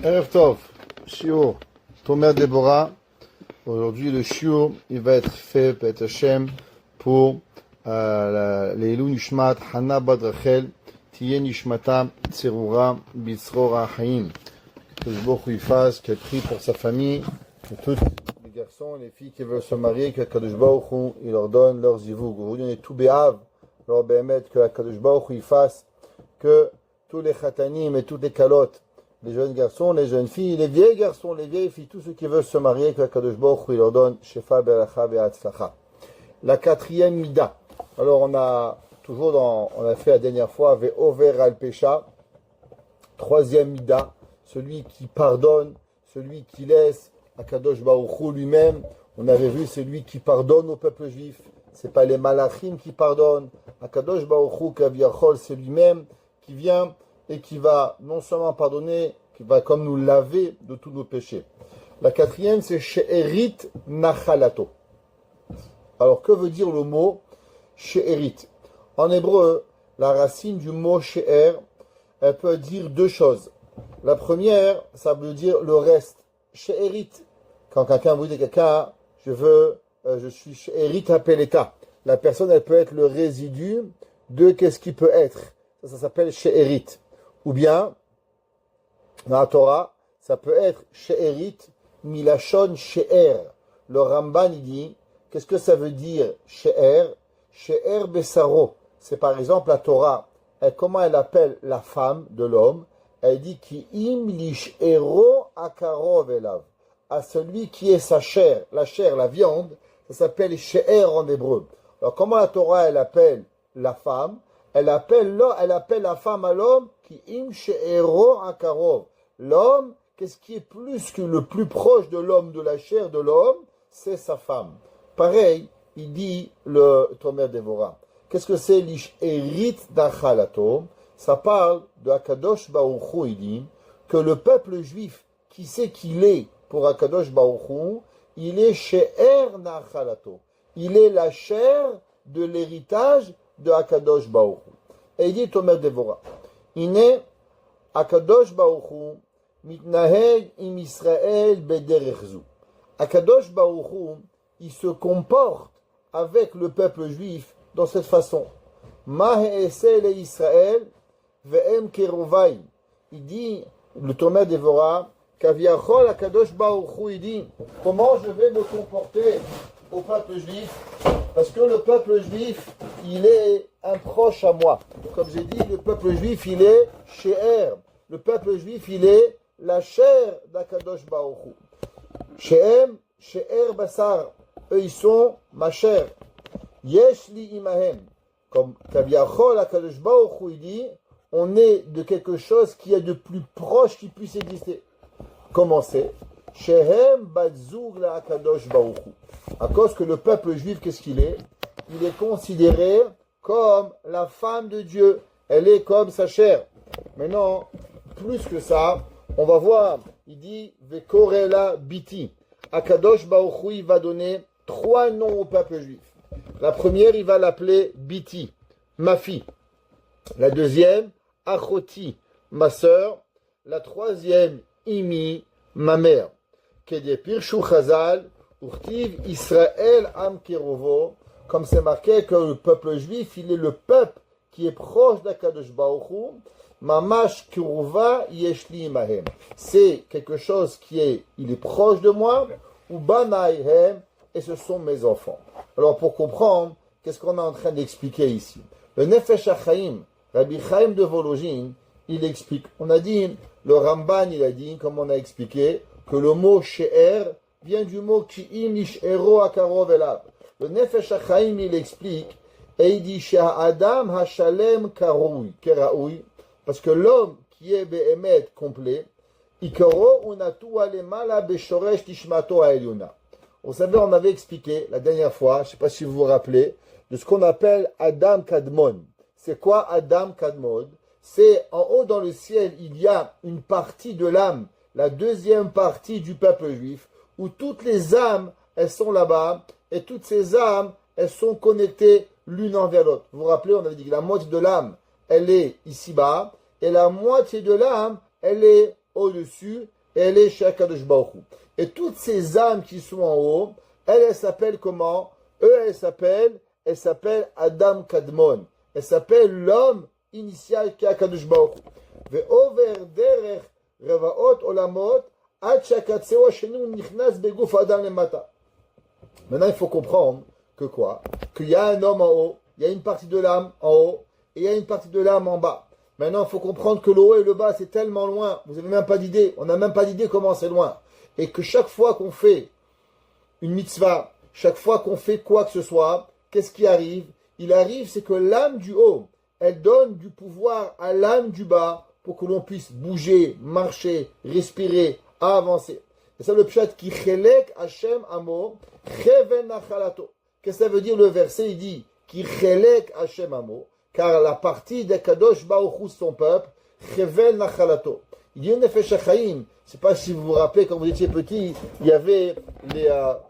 Erev Tov, Shiur, Tomer Deborah. Aujourd'hui, le Shiur, il va être fait, Pet Hashem, pour les Elou Nishmat, Hana Bad Rachel, Tiye Nishmata, Tserura, Bitzrora Haim. Que le Bokh lui fasse, qu'elle prie pour sa famille, que tous les garçons et les filles qui veulent se marier, que Kadosh Baruch Hu, il leur donne leurs zivoug. Aujourd'hui, on est tout béhav, leur béhémet, que Kadosh Baruch Hu, il fasse, que tous les khatanim et toutes les calottes, les jeunes garçons, les jeunes filles, les vieilles garçons, les vieilles filles, tous ceux qui veulent se marier, que Kadosh Baruch Hu, il leur donne Shefa Beracha Ve'atzlacha. La quatrième mida. Alors, on a fait la dernière fois, Ve'over al Pesha. Troisième mida, celui qui pardonne, celui qui laisse, Akadosh Baruch Hu lui-même. On avait vu celui qui pardonne au peuple juif. C'est pas les malachim qui pardonnent. Akadosh Baruch Hu, Kaviachol, c'est lui-même qui vient et qui va non seulement pardonner, qui va comme nous laver de tous nos péchés. La quatrième, c'est She'erit Nachalato. Alors, que veut dire le mot She'erit? En hébreu, la racine du mot She'er, elle peut dire deux choses. La première, ça veut dire le reste. She'erit. Quand quelqu'un vous dit quelqu'un, je suis She'erit Apeleta. La personne, elle peut être le résidu de qu'est-ce qui peut être. Ça s'appelle She'erit. Ou bien, dans la Torah, ça peut être She'erit Milachon She'er. Le Ramban, il dit, qu'est-ce que ça veut dire She'er? She'er Besaro. C'est par exemple la Torah. Comment elle appelle la femme de l'homme? Elle dit ki im lish'ero akarov elav. À celui qui est sa chair, la viande, ça s'appelle she'er en hébreu. Alors comment la Torah elle appelle la femme? Elle appelle la femme à l'homme qui im she'ero akarov. L'homme, qu'est-ce qui est plus que le plus proche de l'homme, de la chair de l'homme? C'est sa femme. Pareil, il dit le Tomer Devorah. Qu'est-ce que c'est l'ish'erit d'achalato? Ça parle de Akadosh Baruch Hu, il dit que le peuple juif qui sait qu'il est pour Akadosh Baruch Hu, il est she'er nachalato. Il est la chair de l'héritage de Akadosh Baruch Hu. Et il dit Tomer Devorah, il est Akadosh Baruch Hu mitnaheg im Israël bederechzu. Akadosh Baruch Hu, il se comporte avec le peuple juif dans cette façon. Ma he'esel Israël ve'em kerovai. Il dit, le Tomer Devorah, Kaviachol Akadosh Baruch Hu, il dit, comment je vais me comporter au peuple juif? Parce que le peuple juif, il est un proche à moi. Comme j'ai dit, le peuple juif, il est she'er. Le peuple juif, il est la chair d'Akadosh Baruch Hu. She'em, she'er basar. Eux, ils sont ma chair. Yesh li imahem. Comme Kaviachol Akadosh Baruch Hu, il dit, on est de quelque chose qui est de plus proche qui puisse exister. Comment c'est? Shehem batzug la Akadosh Baruch Hu. À cause que le peuple juif, qu'est-ce qu'il est? Il est considéré comme la femme de Dieu. Elle est comme sa chair. Maintenant, plus que ça, on va voir. Il dit Vekorela biti. Akadosh Baruch Hu, il va donner 3 noms au peuple juif. La première, il va l'appeler biti, ma fille. La deuxième, Achoti, ma sœur. La troisième, Imi, ma mère. Kedepirshu Chazal, Urtiv Israël Am Kerovo. Comme c'est marqué que le peuple juif, il est le peuple qui est proche d'Akadosh Baruch Hu. Mamash Keruva Yeshli Mahem. C'est quelque chose il est proche de moi. Ou Banaihem, et ce sont mes enfants. Alors pour comprendre, qu'est-ce qu'on est en train d'expliquer ici? Le Nefesh HaChaim, Rabbi Chaim de Volojine, il explique. On a dit, le Ramban, il a dit, comme on a expliqué, que le mot she'er vient du mot ki'im ish'ero akarov elav. Le Nefesh HaChaim, il explique, et il dit she'ha'adam ha'shalem keraoui, parce que l'homme qui est be'emet complet, ikaro unatu alemala beshoresh tishmato ha'elyona. Vous savez, on avait expliqué la dernière fois, je ne sais pas si vous vous rappelez, de ce qu'on appelle Adam Kadmon. C'est quoi Adam Kadmon? C'est en haut dans le ciel, il y a une partie de l'âme, la deuxième partie du peuple juif, où toutes les âmes, elles sont là-bas, et toutes ces âmes, elles sont connectées l'une envers l'autre. Vous vous rappelez, on avait dit que la moitié de l'âme, elle est ici-bas, et la moitié de l'âme, elle est au-dessus, elle est chez Akadosh Baruch Hu. Et toutes ces âmes qui sont en haut, elles s'appellent comment? Elles s'appellent Adam Kadmon. Elles s'appellent l'homme initial qui est Akadosh Baruch Hu. Ve'over derech revaot olamot ad shakatseo shenu nichnas beguf Adam lemata. Maintenant, il faut comprendre que quoi? Qu'il y a un homme en haut, il y a une partie de l'âme en haut, et il y a une partie de l'âme en bas. Maintenant, il faut comprendre que le haut et le bas, c'est tellement loin, vous n'avez même pas d'idée, on n'a même pas d'idée comment c'est loin. Et que chaque fois qu'on fait une mitzvah, chaque fois qu'on fait quoi que ce soit, qu'est-ce qui arrive? Il arrive, c'est que l'âme du haut, elle donne du pouvoir à l'âme du bas pour que l'on puisse bouger, marcher, respirer, avancer. Et ça, le pshat qui chelek Hashem amo, cheven nachalato. Qu'est-ce que ça veut dire le verset? Il dit qui chelek Hashem amo, car la partie de Kadosh Baruch Hu, son peuple, cheven nachalato. Il dit Nefesh HaChaim. Je ne sais pas si vous vous rappelez, quand vous étiez petit, il y avait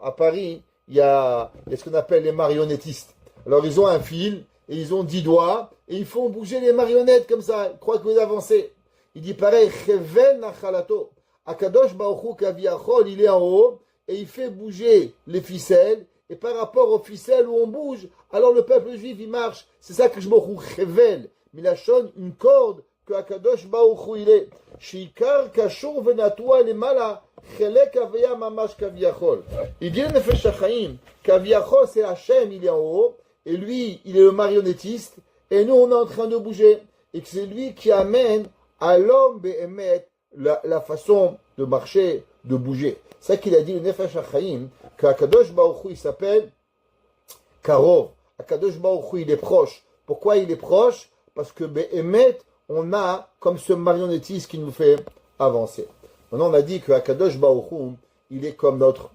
à Paris, il y a ce qu'on appelle les marionnettistes. Alors ils ont un fil, et ils ont 10 doigts, et ils font bouger les marionnettes comme ça. Ils croient que vous avancez. Il dit pareil, cheven nachalato. Akadosh Baruch Hu Kaviachol, il est en haut, et il fait bouger les ficelles, et par rapport aux ficelles où on bouge, alors le peuple juif, il marche. C'est ça que je me chevel. Milachon, une corde, que Akadosh Baruch Hu il est. Shikar kashur venatua le mala chelek aveya mamash kaviachol. Il dit Nefesh HaChaim, Kaviachol c'est Hachem, il est en haut, et lui, il est le marionnettiste, et nous, on est en train de bouger. Et que c'est lui qui amène à l'homme behemet la façon de marcher, de bouger. C'est ça qu'il a dit le Nefesh HaChaim, qu'Akadosh Baruch Hu, il s'appelle Karov. Akadosh Baruch Hu, il est proche. Pourquoi il est proche? Parce que behemet, on a comme ce marionnettiste qui nous fait avancer. Maintenant, on a dit que Akadosh Baruch Hu, il est comme notre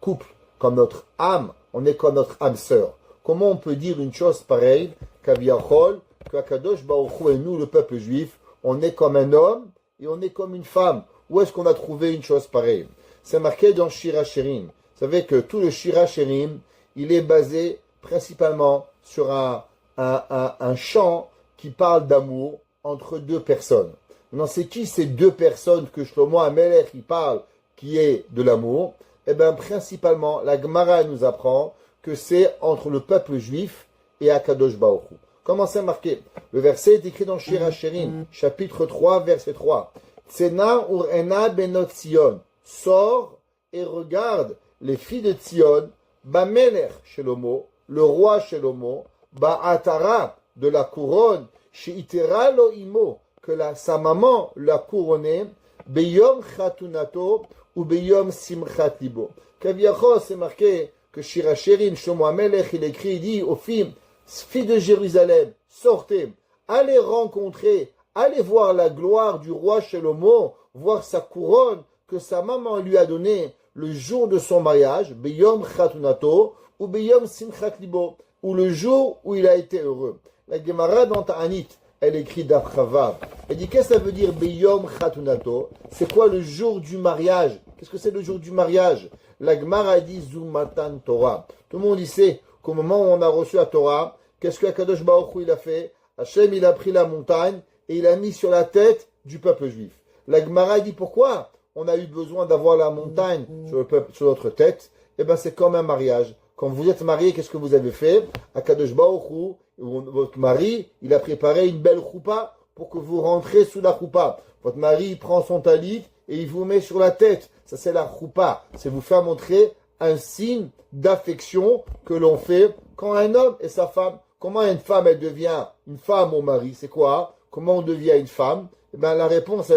couple, comme notre âme. On est comme notre âme sœur. Comment on peut dire une chose pareille, qu'Aviachol, qu'Akadosh Baruch Hu et nous, le peuple juif, on est comme un homme et on est comme une femme? Où est-ce qu'on a trouvé une chose pareille? C'est marqué dans Shir HaShirim. Vous savez que tout le Shir HaShirim, il est basé principalement sur un chant qui parle d'amour entre deux personnes. Maintenant, c'est qui ces deux personnes que Shlomo HaMelech il parle qui est de l'amour? Eh bien, principalement, la Gemara nous apprend que c'est entre le peuple juif et Akadosh Baruch Hu. Comment c'est marqué? Le verset est écrit dans Shir HaShirim, chapitre 3, verset 3. Tsena ur'ena benot Tzion. Sors et regarde les filles de Tzion, Bamelech Shelomo, le roi Shelomo, Ba'atara, de la couronne, Sheitera lo imo, que sa maman l'a couronné, Beyom chatunato ou Beyom simchat libo. Kaviachos, c'est marqué que Shir HaShirim, Shlomo HaMelech, il écrit, il dit aux filles de Jérusalem, sortez, allez rencontrer, allez voir la gloire du roi Shlomo, voir sa couronne que sa maman lui a donnée le jour de son mariage, Beyom chatunato ou Beyom simchat libo, ou le jour où il a été heureux. La Gemara dans Ta'anit, elle écrit d'Afrava. Elle dit, qu'est-ce que ça veut dire Beyom Chatunato? C'est quoi le jour du mariage? Qu'est-ce que c'est le jour du mariage? La Gemara dit Zumatan Torah. Tout le monde sait qu'au moment où on a reçu la Torah, qu'est-ce que Akadosh Baruch Hu il a fait? Hachem il a pris la montagne et il a mis sur la tête du peuple juif. La Gemara dit pourquoi on a eu besoin d'avoir la montagne sur notre tête? Eh bien c'est comme un mariage. Quand vous êtes marié, qu'est-ce que vous avez fait? Akadosh Baruch Hu, votre mari, il a préparé une belle choupa pour que vous rentrez sous la choupa. Votre mari, il prend son talit et il vous met sur la tête. Ça, c'est la choupa. C'est vous faire montrer un signe d'affection que l'on fait quand un homme et sa femme. Comment une femme, elle devient une femme au mari? C'est quoi? Comment on devient une femme? Eh bien, la réponse,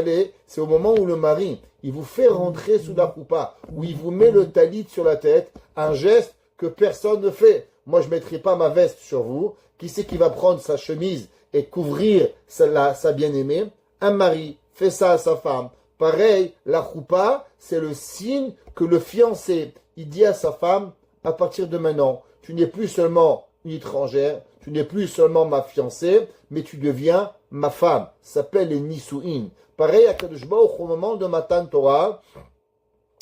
c'est au moment où le mari, il vous fait rentrer sous la choupa, où il vous met le talit sur la tête, un geste que personne ne fait. Moi, je ne mettrai pas ma veste sur vous. Qui c'est qui va prendre sa chemise et couvrir sa bien-aimée? Un mari fait ça à sa femme. Pareil, la choupa, c'est le signe que le fiancé, il dit à sa femme, à partir de maintenant, tu n'es plus seulement une étrangère, tu n'es plus seulement ma fiancée, mais tu deviens ma femme. Ça s'appelle les Nisu'in. Pareil, à Kadosh Baruch Hu, au moment de Matan Torah,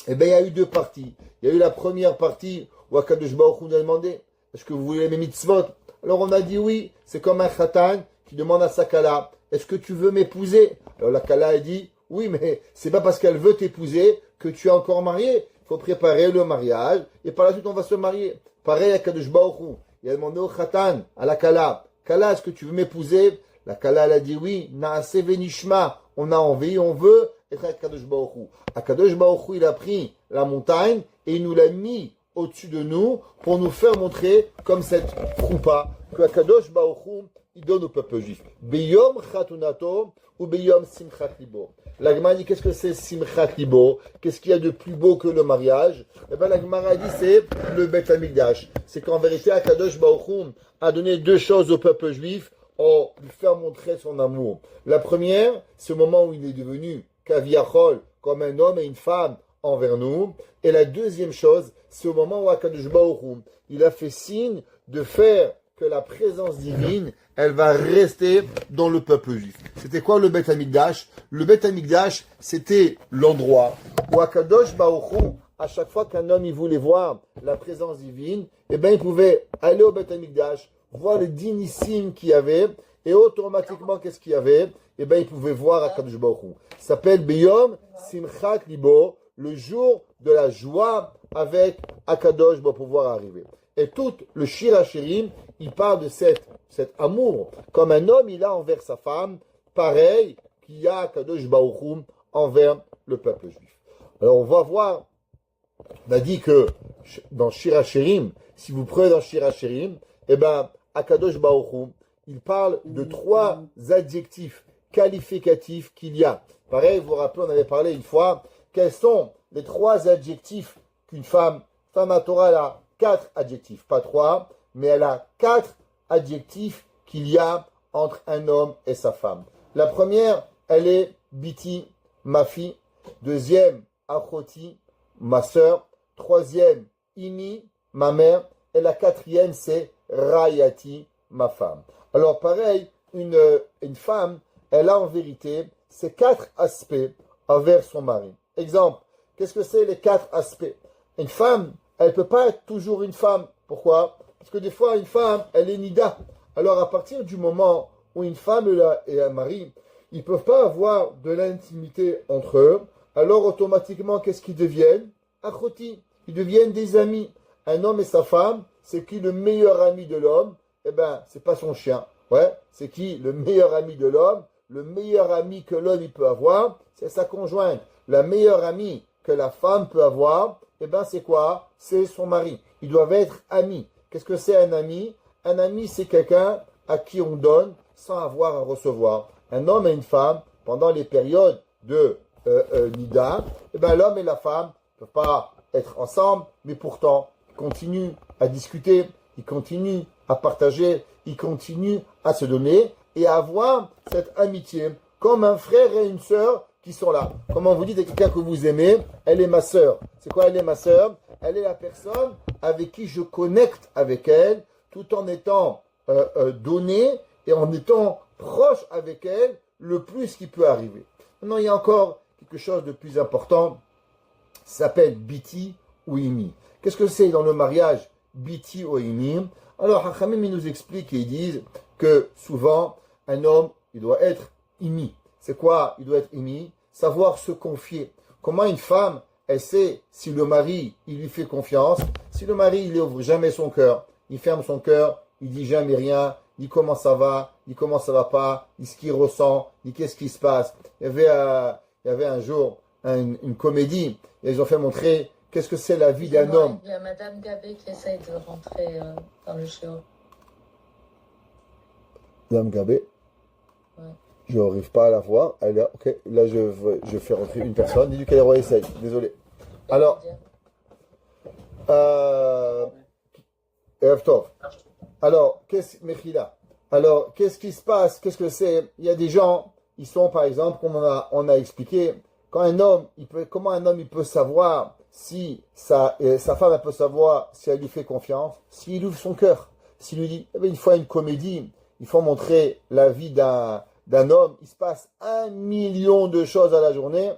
eh bien, il y a eu deux parties. Il y a eu la première partie où Akadosh Baruch Hu nous a demandé, est-ce que vous voulez mes mitzvot? Alors on a dit oui, c'est comme un khatan qui demande à sa kala, est-ce que tu veux m'épouser? Alors la kala a dit, Oui, mais c'est pas parce qu'elle veut t'épouser que tu es encore marié. Il faut préparer le mariage et par la suite on va se marier. Pareil à Kadosh Baruch Hu. Il a demandé au Khatan, à la Kala, Kala, est-ce que tu veux m'épouser? La Kala, elle a dit oui. Naase venishma. On a envie, on veut être avec Kadosh Baruch Hu. Kadosh Baruch Hu, il a pris la montagne et il nous l'a mis au-dessus de nous pour nous faire montrer comme cette choupa que Kadosh Baruch Hu, il donne au peuple juif. Beyom chatunato ou beyom simchat libo. La Gemara dit qu'est-ce que c'est simchat libo? Qu'est-ce qu'il y a de plus beau que le mariage? Eh bien la Gemara dit c'est le Beth Hamikdash. C'est qu'en vérité Kadosh Baruch Hu a donné deux choses au peuple juif pour lui faire montrer son amour. La première, c'est au moment où il est devenu kaviachol, comme un homme et une femme envers nous. Et la deuxième chose, c'est au moment où Akadosh Baruch Hu, il a fait signe de faire que la présence divine, elle va rester dans le peuple juif. C'était quoi le Beth Hamikdash? Le Beth Hamikdash, c'était l'endroit où Akadosh Baruch Hu, à chaque fois qu'un homme il voulait voir la présence divine, eh bien il pouvait aller au Beth Hamikdash, voir les dinissim qu'il y avait, et automatiquement, qu'est-ce qu'il y avait? Eh bien, il pouvait voir Akadosh Baruch Hu. Ça s'appelle Beyom Simchat Libo, le jour de la joie avec Akadosh va pouvoir arriver. Et tout le Shir HaShirim, il parle de cet amour, comme un homme il a envers sa femme, pareil qu'il y a Akadosh Baruch Hu envers le peuple juif. Alors, on va voir, on a dit que dans Shir HaShirim, si vous prenez dans Shir HaShirim, eh bien, Akadosh Baruch Hu, il parle de trois adjectifs qualificatifs qu'il y a. Pareil, vous vous rappelez, on avait parlé une fois, quels sont les trois adjectifs qu'une femme à Torah, elle a quatre adjectifs, pas trois, mais elle a quatre adjectifs qu'il y a entre un homme et sa femme. La première, elle est Biti, ma fille. Deuxième, Achoti, ma sœur. Troisième, Imi, ma mère. Et la quatrième, c'est Rayati, ma femme. Alors pareil, une femme, elle a en vérité ces quatre aspects envers son mari. Exemple, qu'est-ce que c'est les quatre aspects? Une femme, elle ne peut pas être toujours une femme. Pourquoi? Parce que des fois, une femme, elle est nida. Alors à partir du moment où une femme et un mari, ils ne peuvent pas avoir de l'intimité entre eux, alors automatiquement, qu'est-ce qu'ils deviennent? Achoti. Ils deviennent des amis. Un homme et sa femme, c'est qui le meilleur ami de l'homme? Eh bien, c'est pas son chien. Ouais, c'est qui le meilleur ami de l'homme? Le meilleur ami que l'homme il peut avoir, c'est sa conjointe. La meilleure amie que la femme peut avoir, eh bien, c'est quoi? C'est son mari. Ils doivent être amis. Qu'est-ce que c'est un ami? Un ami, c'est quelqu'un à qui on donne sans avoir à recevoir. Un homme et une femme, pendant les périodes de Nida, eh bien, l'homme et la femme ne peuvent pas être ensemble, mais pourtant, ils continuent à discuter, ils continuent à partager, ils continuent à se donner et à avoir cette amitié comme un frère et une sœur qui sont là. Comment vous dites à quelqu'un que vous aimez, elle est ma sœur. C'est quoi elle est ma sœur? Elle est la personne avec qui je connecte avec elle tout en étant donné et en étant proche avec elle le plus qui peut arriver. Maintenant, il y a encore quelque chose de plus important, ça s'appelle Biti ou Imi. Qu'est-ce que c'est dans le mariage Biti ou Imi? Alors, Hachamim nous explique et ils disent que souvent, un homme, il doit être Imi. C'est quoi? Il doit être Imi, savoir se confier. Comment une femme, elle sait si le mari, il lui fait confiance, si le mari, il n'ouvre jamais son cœur, il ferme son cœur, il dit jamais rien, ni comment ça va, ni comment ça va pas, ni ce qu'il ressent, ni qu'est-ce qui se passe. Il y avait un jour une comédie, et ils ont fait montrer qu'est-ce que c'est la vie d'un homme. Il y a Madame Gabé qui essaye de rentrer dans le show. Madame Gabé, Ouais. je n'arrive pas à la voir. Elle est, ok, là je fais rentrer une personne. Dis-lui qu'elle essaye. Désolé. Alors, Erev Tov. Alors, qu'est-ce qui se passe? Qu'est-ce que c'est? Il y a des gens, ils sont par exemple, comme on a expliqué, comment un homme il peut savoir si sa femme elle peut savoir si elle lui fait confiance, s'il ouvre son cœur, s'il lui dit, il faut une comédie, il faut montrer la vie d'un homme, il se passe 1 million de choses à la journée,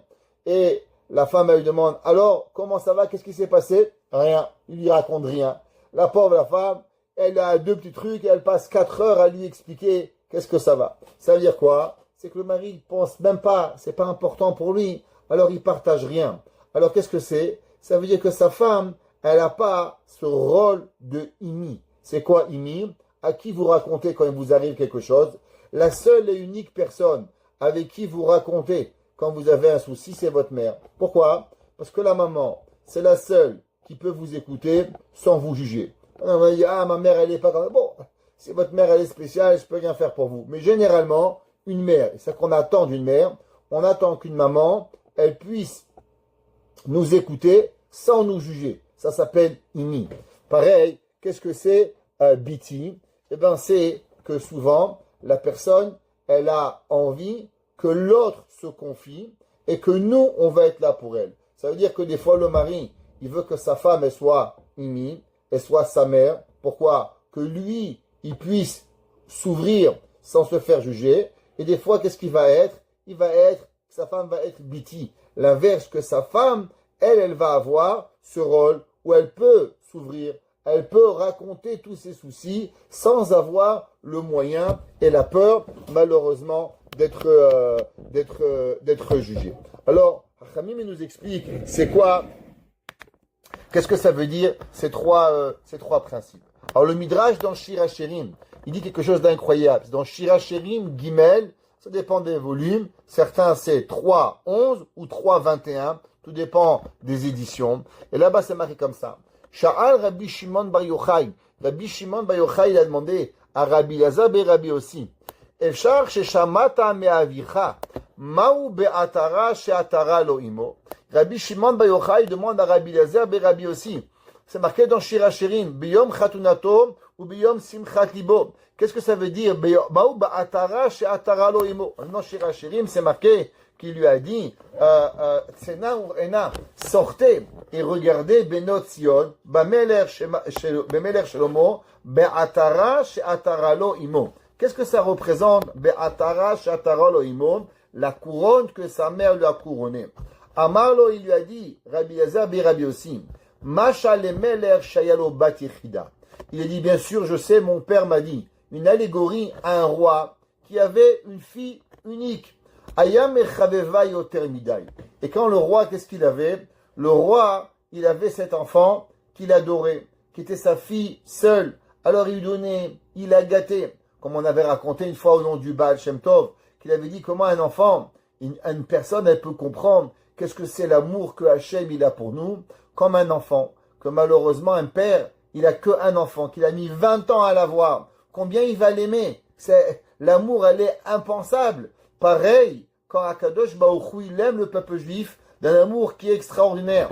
et la femme elle lui demande, alors comment ça va, qu'est-ce qui s'est passé? Rien, il lui raconte rien. La pauvre femme, elle a 2 petits trucs et elle passe 4 heures à lui expliquer qu'est-ce que ça va. Ça veut dire quoi? c'est que le mari ne pense même pas, c'est pas important pour lui, alors il partage rien. Alors qu'est-ce que c'est? Ça veut dire que sa femme, elle n'a pas ce rôle de imi. C'est quoi imi? À qui vous racontez quand il vous arrive quelque chose? La seule et unique personne avec qui vous racontez quand vous avez un souci, c'est votre mère. Pourquoi? Parce que la maman, c'est la seule qui peut vous écouter sans vous juger. On va dire, ah, ma mère, elle n'est pas comme ça. Bon, si votre mère, elle est spéciale, je peux rien faire pour vous. Mais généralement, une mère, c'est ça qu'on attend d'une mère, on attend qu'une maman, elle puisse nous écouter sans nous juger. Ça s'appelle imi. Pareil, qu'est-ce que c'est biti? Eh bien, c'est que souvent, la personne, elle a envie que l'autre se confie et que nous, on va être là pour elle. Ça veut dire que des fois, le mari, il veut que sa femme, elle soit imi, elle soit sa mère. Pourquoi? Que lui, il puisse s'ouvrir sans se faire juger. Et des fois, qu'est-ce qu'il va être? Sa femme va être biti. L'inverse, que sa femme, elle va avoir ce rôle où elle peut s'ouvrir, elle peut raconter tous ses soucis sans avoir le moyen et la peur, malheureusement, d'être jugée. Alors, Hachamim nous explique, c'est quoi? Qu'est-ce que ça veut dire, ces trois principes? Alors, le Midrash dans Shir HaShirim, il dit quelque chose d'incroyable. Dans Shir HaShirim, Gimel, ça dépend des volumes. Certains, c'est 3.11 ou 3.21. Tout dépend des éditions. Et là-bas, c'est marqué comme ça. Sha'al Rabbi Shimon Bar Yochai. Rabbi Shimon Bar Yochai, il a demandé à Rabbi Lazar et Rabbi aussi. Efshar sheshamata me'avicha. Ma'u be'atara she'atara lo imo. Rabbi Shimon Bar Yochai demande à Rabbi Lazar et Rabbi aussi. C'est marqué dans Shir HaShirim. Biyom chatunato ou biyom simchat libo. Qu'est-ce que ça veut dire? Ma'u be'atara she'atara lo imo. Dans Shir HaShirim, c'est marqué qui lui a dit, Tsena ou Ena, sortez et regardez Benot Sion, Bemeler Shelomo, Be'atara She'atara lo imo. Qu'est-ce que ça représente? Be'atara She'atara lo imo, la couronne que sa mère lui a couronnée. Amarlo, il lui a dit, Rabbi Lazar bi Rabbi aussi, Masha le Meler Shayalo bat Yechida. Il a dit, bien sûr, je sais, mon père m'a dit, une allégorie à un roi qui avait une fille unique. Et quand le roi, qu'est-ce qu'il avait? Le roi, il avait cet enfant qu'il adorait, qui était sa fille seule. Alors il lui donnait, il l'a gâté. Comme on avait raconté une fois au nom du Baal Shem Tov, qu'il avait dit comment un enfant, une personne, elle peut comprendre qu'est-ce que c'est l'amour que Hachem il a pour nous, comme un enfant. Que malheureusement, un père, il a que un enfant, qu'il a mis 20 ans à l'avoir. Combien il va l'aimer? L'amour, elle est impensable. Pareil, quand Akadosh Baruch Hu, il aime le peuple juif d'un amour qui est extraordinaire.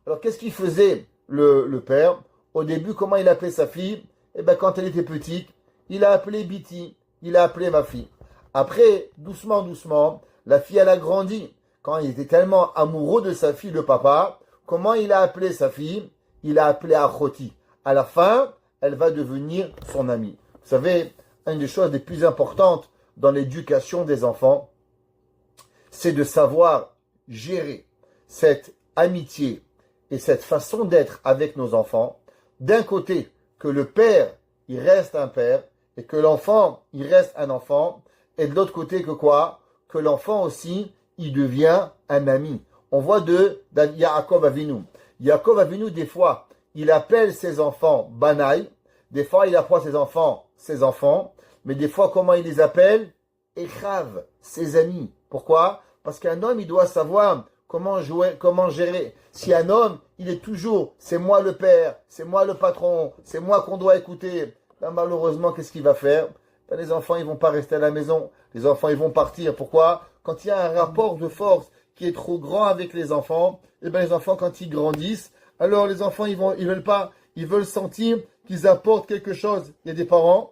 Alors qu'est-ce qu'il faisait le père? Au début, comment il appelait sa fille? Eh bien, quand elle était petite, il a appelé Biti, il a appelé ma fille. Après, doucement, doucement, la fille, elle a grandi. Quand il était tellement amoureux de sa fille, le papa, comment il a appelé sa fille? Il a appelé Achoti. À la fin, elle va devenir son amie. Vous savez, une des choses les plus importantes dans l'éducation des enfants, c'est de savoir gérer cette amitié et cette façon d'être avec nos enfants. D'un côté, que le père, il reste un père, et que l'enfant, il reste un enfant, et de l'autre côté, que quoi? Que l'enfant aussi, il devient un ami. On voit de Yaakov Avinu. Yaakov Avinu, des fois, il appelle ses enfants Banaï, des fois, il appelle ses enfants, mais des fois, comment il les appelle? Echav, ses amis. Pourquoi? Parce qu'un homme, il doit savoir comment gérer. Si un homme, il est toujours, c'est moi le père, c'est moi le patron, c'est moi qu'on doit écouter, ben malheureusement, qu'est-ce qu'il va faire? Ben les enfants, ils vont pas rester à la maison. Les enfants, ils vont partir. Pourquoi? Quand il y a un rapport de force qui est trop grand avec les enfants, et ben les enfants, quand ils grandissent, alors les enfants, ils veulent pas, ils veulent sentir qu'ils apportent quelque chose. Il y a des parents,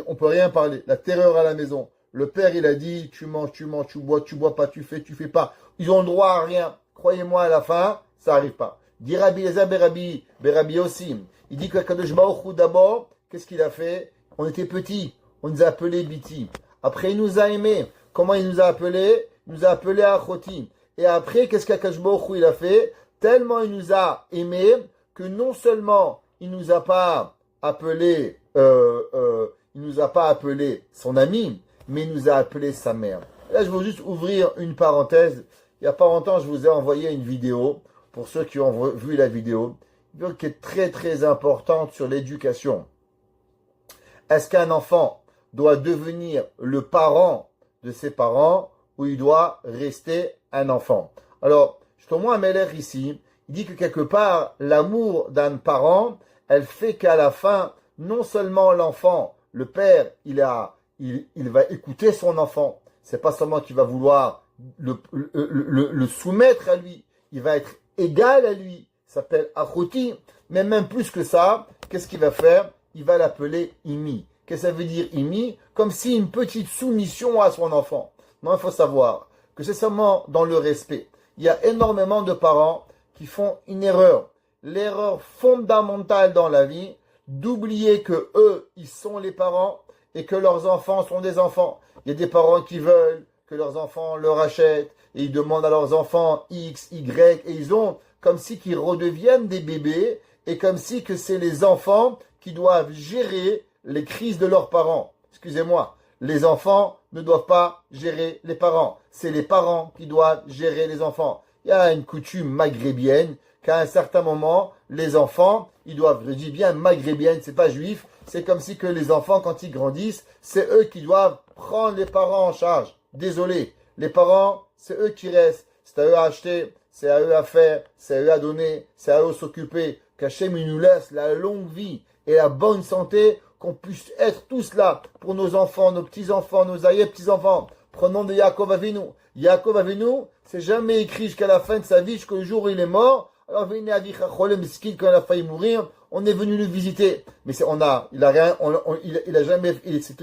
on peut rien parler. La terreur à la maison. Le père, il a dit, tu manges, tu bois pas, tu fais pas. Ils ont le droit à rien. Croyez-moi, à la fin, ça arrive pas. Dit Rabbi Elazar Berabi aussi. Il dit que Kadosh Baruch Hu, d'abord, qu'est-ce qu'il a fait? On était petits. On nous a appelés Biti. Après, il nous a aimés. Comment il nous a appelés? Il nous a appelés Achoti. Et après, qu'est-ce qu'Akadosh Baruch Hu, il a fait? Tellement il nous a aimés que non seulement il nous a pas appelés, il nous a pas appelé son ami, mais il nous a appelé sa mère. Là, je veux juste ouvrir une parenthèse. Il y a pas longtemps, je vous ai envoyé une vidéo, pour ceux qui ont vu la vidéo, qui est très très importante sur l'éducation. Est-ce qu'un enfant doit devenir le parent de ses parents ou il doit rester un enfant? Alors, Shlomo Ameler ici, il dit que quelque part, l'amour d'un parent, elle fait qu'à la fin, non seulement l'enfant, le père, il va écouter son enfant. C'est pas seulement qu'il va vouloir le soumettre à lui, il va être égal à lui. Ça s'appelle Achoti. Mais même plus que ça, qu'est-ce qu'il va faire? Il va l'appeler Imi. Qu'est-ce que ça veut dire Imi? Comme si une petite soumission à son enfant. Non, il faut savoir que c'est seulement dans le respect. Il y a énormément de parents qui font une erreur. L'erreur fondamentale dans la vie, d'oublier que eux, ils sont les parents et que leurs enfants sont des enfants. Il y a des parents qui veulent que leurs enfants leur achètent et ils demandent à leurs enfants X, Y et ils ont comme si qu'ils redeviennent des bébés et comme si que c'est les enfants qui doivent gérer les crises de leurs parents. Excusez-moi, les enfants ne doivent pas gérer les parents. C'est les parents qui doivent gérer les enfants. Il y a une coutume maghrébienne qu'à un certain moment, les enfants, ils doivent, je dis bien maghrébienne, c'est pas juif, c'est comme si que les enfants, quand ils grandissent, c'est eux qui doivent prendre les parents en charge. Désolé, les parents, c'est eux qui restent. C'est à eux à acheter, c'est à eux à faire, c'est à eux à donner, c'est à eux à s'occuper. Qu'Hachem nous laisse la longue vie et la bonne santé, qu'on puisse être tous là pour nos enfants, nos petits-enfants, nos arrière-petits-enfants. Prenons de Yaakov Avinu. Yaakov Avinu, c'est jamais écrit jusqu'à la fin de sa vie, jusqu'au jour où il est mort. Alors, quand il a failli mourir, on est venu le visiter. Mais c'était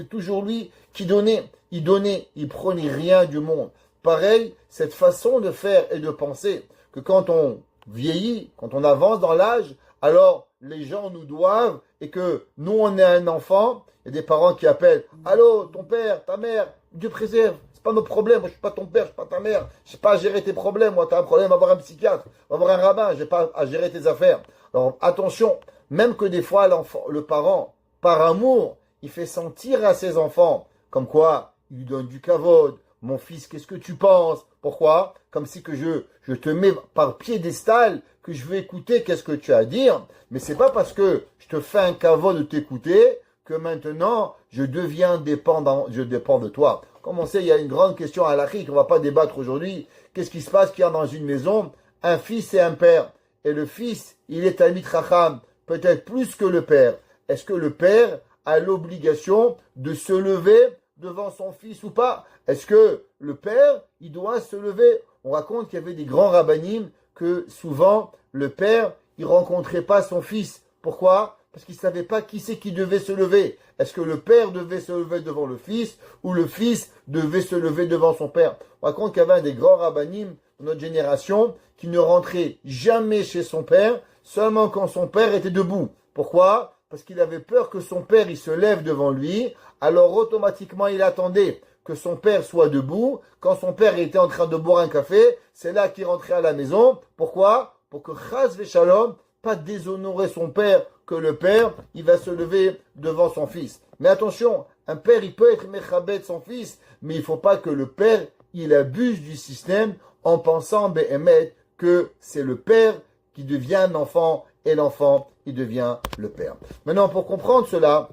toujours lui qui donnait. Il prenait rien du monde. Pareil, cette façon de faire et de penser, que quand on vieillit, quand on avance dans l'âge, alors les gens nous doivent, et que nous on est un enfant, il y a des parents qui appellent, allô, ton père, ta mère, Dieu préserve, c'est pas nos problèmes, moi je suis pas ton père, je suis pas ta mère, je sais pas à gérer tes problèmes, moi t'as un problème, va voir un psychiatre, va voir un rabbin, j'ai pas à gérer tes affaires. Alors attention, même que des fois l'enfant, le parent, par amour, il fait sentir à ses enfants, comme quoi, il lui donne du kavod, mon fils, qu'est-ce que tu penses? Pourquoi? Comme si que je te mets par piédestal, que je veux écouter qu'est-ce que tu as à dire, mais c'est pas parce que je te fais un kavod de t'écouter que maintenant je dépends de toi. Comme on sait, il y a une grande question halachique qu'on va pas débattre aujourd'hui. Qu'est-ce qui se passe qu'il y a dans une maison un fils et un père? Et le fils, il est Talmid Chacham, peut-être plus que le père. Est-ce que le père a l'obligation de se lever devant son fils ou pas? Est-ce que le père, il doit se lever? On raconte qu'il y avait des grands rabbinim que souvent, le père, il rencontrait pas son fils. Pourquoi? Parce qu'il savait pas qui c'est qui devait se lever. Est-ce que le père devait se lever devant le fils ou le fils devait se lever devant son père? On raconte qu'il y avait un des grands rabbinim de notre génération qui ne rentrait jamais chez son père, seulement quand son père était debout. Pourquoi? Parce qu'il avait peur que son père, il se lève devant lui, alors automatiquement il attendait que son père soit debout. Quand son père était en train de boire un café, c'est là qu'il rentrait à la maison. Pourquoi? Pour que Chas Veshalom, pas déshonorer son père, que le père, il va se lever devant son fils. Mais attention, un père, il peut être mechabed son fils, mais il faut pas que le père, il abuse du système en pensant, Behemet, que c'est le père qui devient un enfant et l'enfant, il devient le père. Maintenant, pour comprendre cela,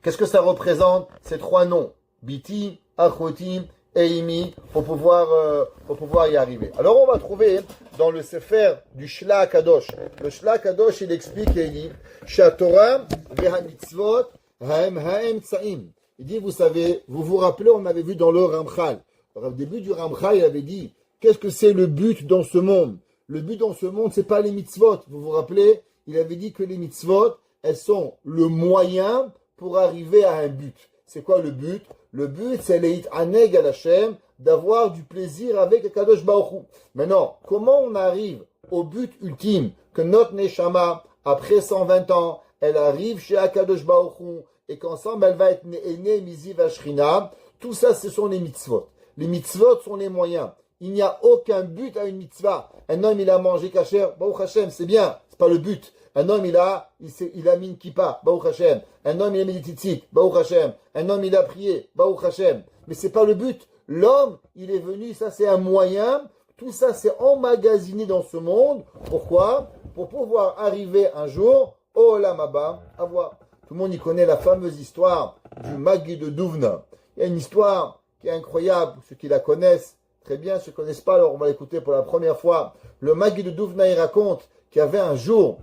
qu'est-ce que ça représente, ces trois noms? Biti, Achoti et Imi, pour pouvoir y arriver. Alors on va trouver dans le Sefer du Shla Kadosh. Le Shla Kadosh, il explique et il dit Shatorah ve'hamitzvot ha'em tsa'im. Il dit, vous savez, vous vous rappelez, on avait vu dans le Ramchal. Au début du Ramchal, il avait dit, qu'est-ce que c'est le but dans ce monde? Le but dans ce monde, c'est pas les mitzvot. Vous vous rappelez? Il avait dit que les mitzvot, elles sont le moyen pour arriver à un but. C'est quoi le but? Le but, c'est l'eit aneg al Hashem, d'avoir du plaisir avec Kadosh Baruch Hu. Maintenant, comment on arrive au but ultime que notre Neshama, après 120 ans, elle arrive chez Akadosh Baruch Hu, et qu'ensemble, elle va être née Mizi Vashrina. Tout ça, ce sont les mitzvot. Les mitzvot sont les moyens. Il n'y a aucun but à une mitzvah. Un homme, il a mangé kasher, Baruch Hashem, c'est bien, C'est pas le but. Un homme, il a mis une kippa, Baruch Hashem. Un homme, il a mis des tzitzit, Baruch Hashem. Un homme, il a prié, Baruch Hashem. Mais c'est pas le but. L'homme, il est venu, ça c'est un moyen. Tout ça, c'est emmagasiné dans ce monde. Pourquoi? Pour pouvoir arriver un jour au Olam Haba, à voir. Tout le monde y connaît la fameuse histoire du Magui de Douvna. Il y a une histoire qui est incroyable. Ceux qui la connaissent, très bien. Ceux qui ne connaissent pas, alors on va l'écouter pour la première fois. Le Magui de Douvna, il raconte qu'il y avait un jour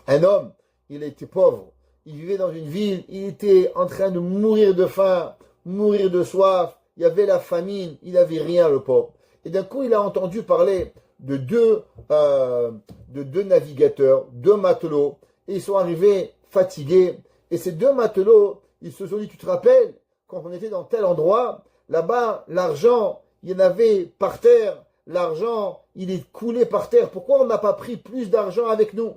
un homme, il était pauvre. Il vivait dans une ville. Il était en train de mourir de faim, mourir de soif. Il y avait la famine. Il n'avait rien, le pauvre. Et d'un coup, il a entendu parler de deux navigateurs, deux matelots. Et ils sont arrivés fatigués. Et ces deux matelots, ils se sont dit, tu te rappelles, quand on était dans tel endroit, là-bas, l'argent, il y en avait par terre. L'argent, il est coulé par terre. Pourquoi on n'a pas pris plus d'argent avec nous?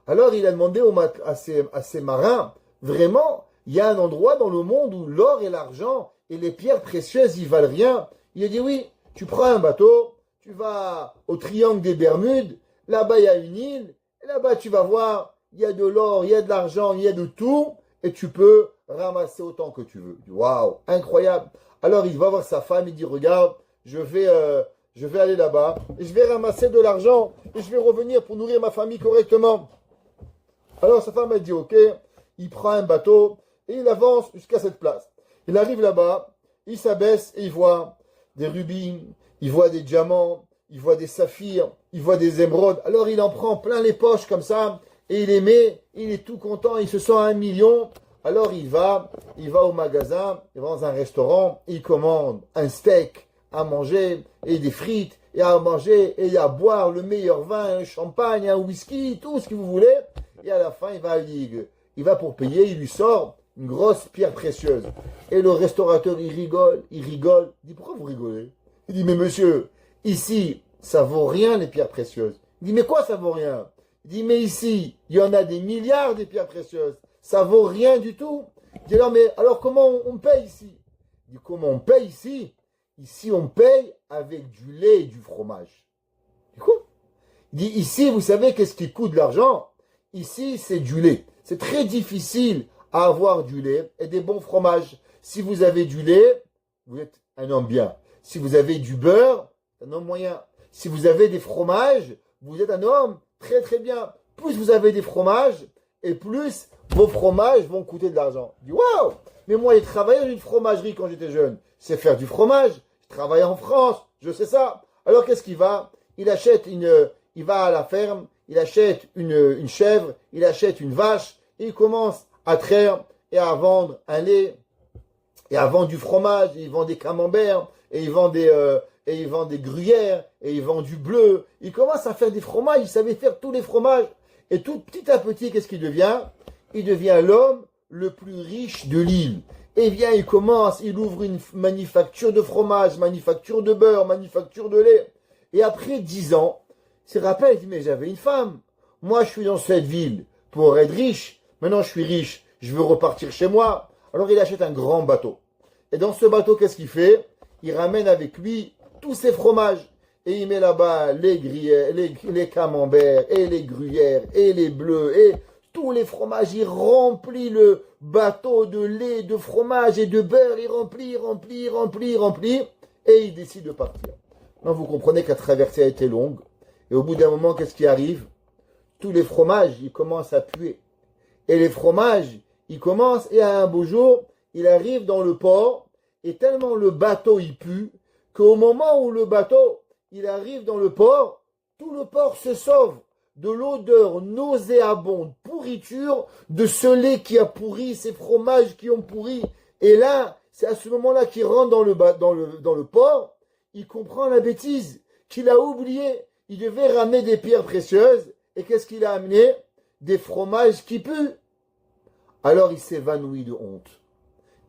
Alors, il a demandé à ces marins, vraiment, il y a un endroit dans le monde où l'or et l'argent et les pierres précieuses, ils valent rien. Il a dit, oui, tu prends un bateau, tu vas au triangle des Bermudes, là-bas, il y a une île, et là-bas, tu vas voir, il y a de l'or, il y a de l'argent, il y a de tout, et tu peux ramasser autant que tu veux. Waouh, incroyable. Alors, il va voir sa femme, il dit, regarde, je vais aller là-bas, et je vais ramasser de l'argent, et je vais revenir pour nourrir ma famille correctement. Alors, sa femme a dit, ok, il prend un bateau, et il avance jusqu'à cette place. Il arrive là-bas, il s'abaisse, et il voit des rubis, il voit des diamants, il voit des saphirs, il voit des émeraudes. Alors, il en prend plein les poches comme ça, et il les met, il est tout content, il se sent à 1 million. Alors, il va au magasin, il va dans un restaurant, il commande un steak à manger, et des frites, et à manger, et à boire le meilleur vin, un champagne, un whisky, tout ce que vous voulez. Et à la fin, il va pour payer, il lui sort une grosse pierre précieuse. Et le restaurateur, il rigole. Il dit, pourquoi vous rigolez? Il dit, mais monsieur, ici, ça vaut rien les pierres précieuses. Il dit, mais quoi ça vaut rien? Il dit, mais ici, il y en a des milliards de pierres précieuses. Ça vaut rien du tout. Il dit, alors comment on paye ici? Il dit, comment on paye ici? Ici, on paye avec du lait et du fromage. Du coup, il dit, ici, vous savez qu'est-ce qui coûte de l'argent? Ici, c'est du lait. C'est très difficile à avoir du lait et des bons fromages. Si vous avez du lait, vous êtes un homme bien. Si vous avez du beurre, un homme moyen. Si vous avez des fromages, vous êtes un homme très très bien. Plus vous avez des fromages, et plus vos fromages vont coûter de l'argent. Je dis, waouh! Mais moi, j'ai travaillé dans une fromagerie quand j'étais jeune. C'est faire du fromage. Je travaille en France. Je sais ça. Alors, qu'est-ce qu'il va? Il va à la ferme. Il achète une chèvre, il achète une vache, et il commence à traire et à vendre un lait, et à vendre du fromage, et il vend des camemberts, et il vend des gruyères, et il vend du bleu. Il commence à faire des fromages, il savait faire tous les fromages. Et tout petit à petit, qu'est-ce qu'il devient? Il devient l'homme le plus riche de l'île. Et bien, il ouvre une manufacture de fromage, manufacture de beurre, manufacture de lait. Et après 10 ans, il se rappelle, il dit, mais j'avais une femme. Moi, je suis dans cette ville pour être riche. Maintenant, je suis riche. Je veux repartir chez moi. Alors, il achète un grand bateau. Et dans ce bateau, qu'est-ce qu'il fait? Il ramène avec lui tous ses fromages. Et il met là-bas les gruyères, les camemberts, et les gruyères, et les bleus, et tous les fromages. Il remplit le bateau de lait, de fromage et de beurre. Il remplit. Et il décide de partir. Donc, vous comprenez que la traversée a été longue. Et au bout d'un moment, qu'est-ce qui arrive? Tous les fromages, ils commencent à puer. Et les fromages, ils commencent, et à un beau jour, il arrive dans le port, et tellement le bateau, il pue, qu'au moment où le bateau, il arrive dans le port, tout le port se sauve de l'odeur nauséabonde, pourriture, de ce lait qui a pourri, ces fromages qui ont pourri. Et là, c'est à ce moment-là qu'il rentre dans le port, il comprend la bêtise, qu'il a oublié. Il devait ramener des pierres précieuses. Et qu'est-ce qu'il a amené? Des fromages qui puent. Alors il s'évanouit de honte.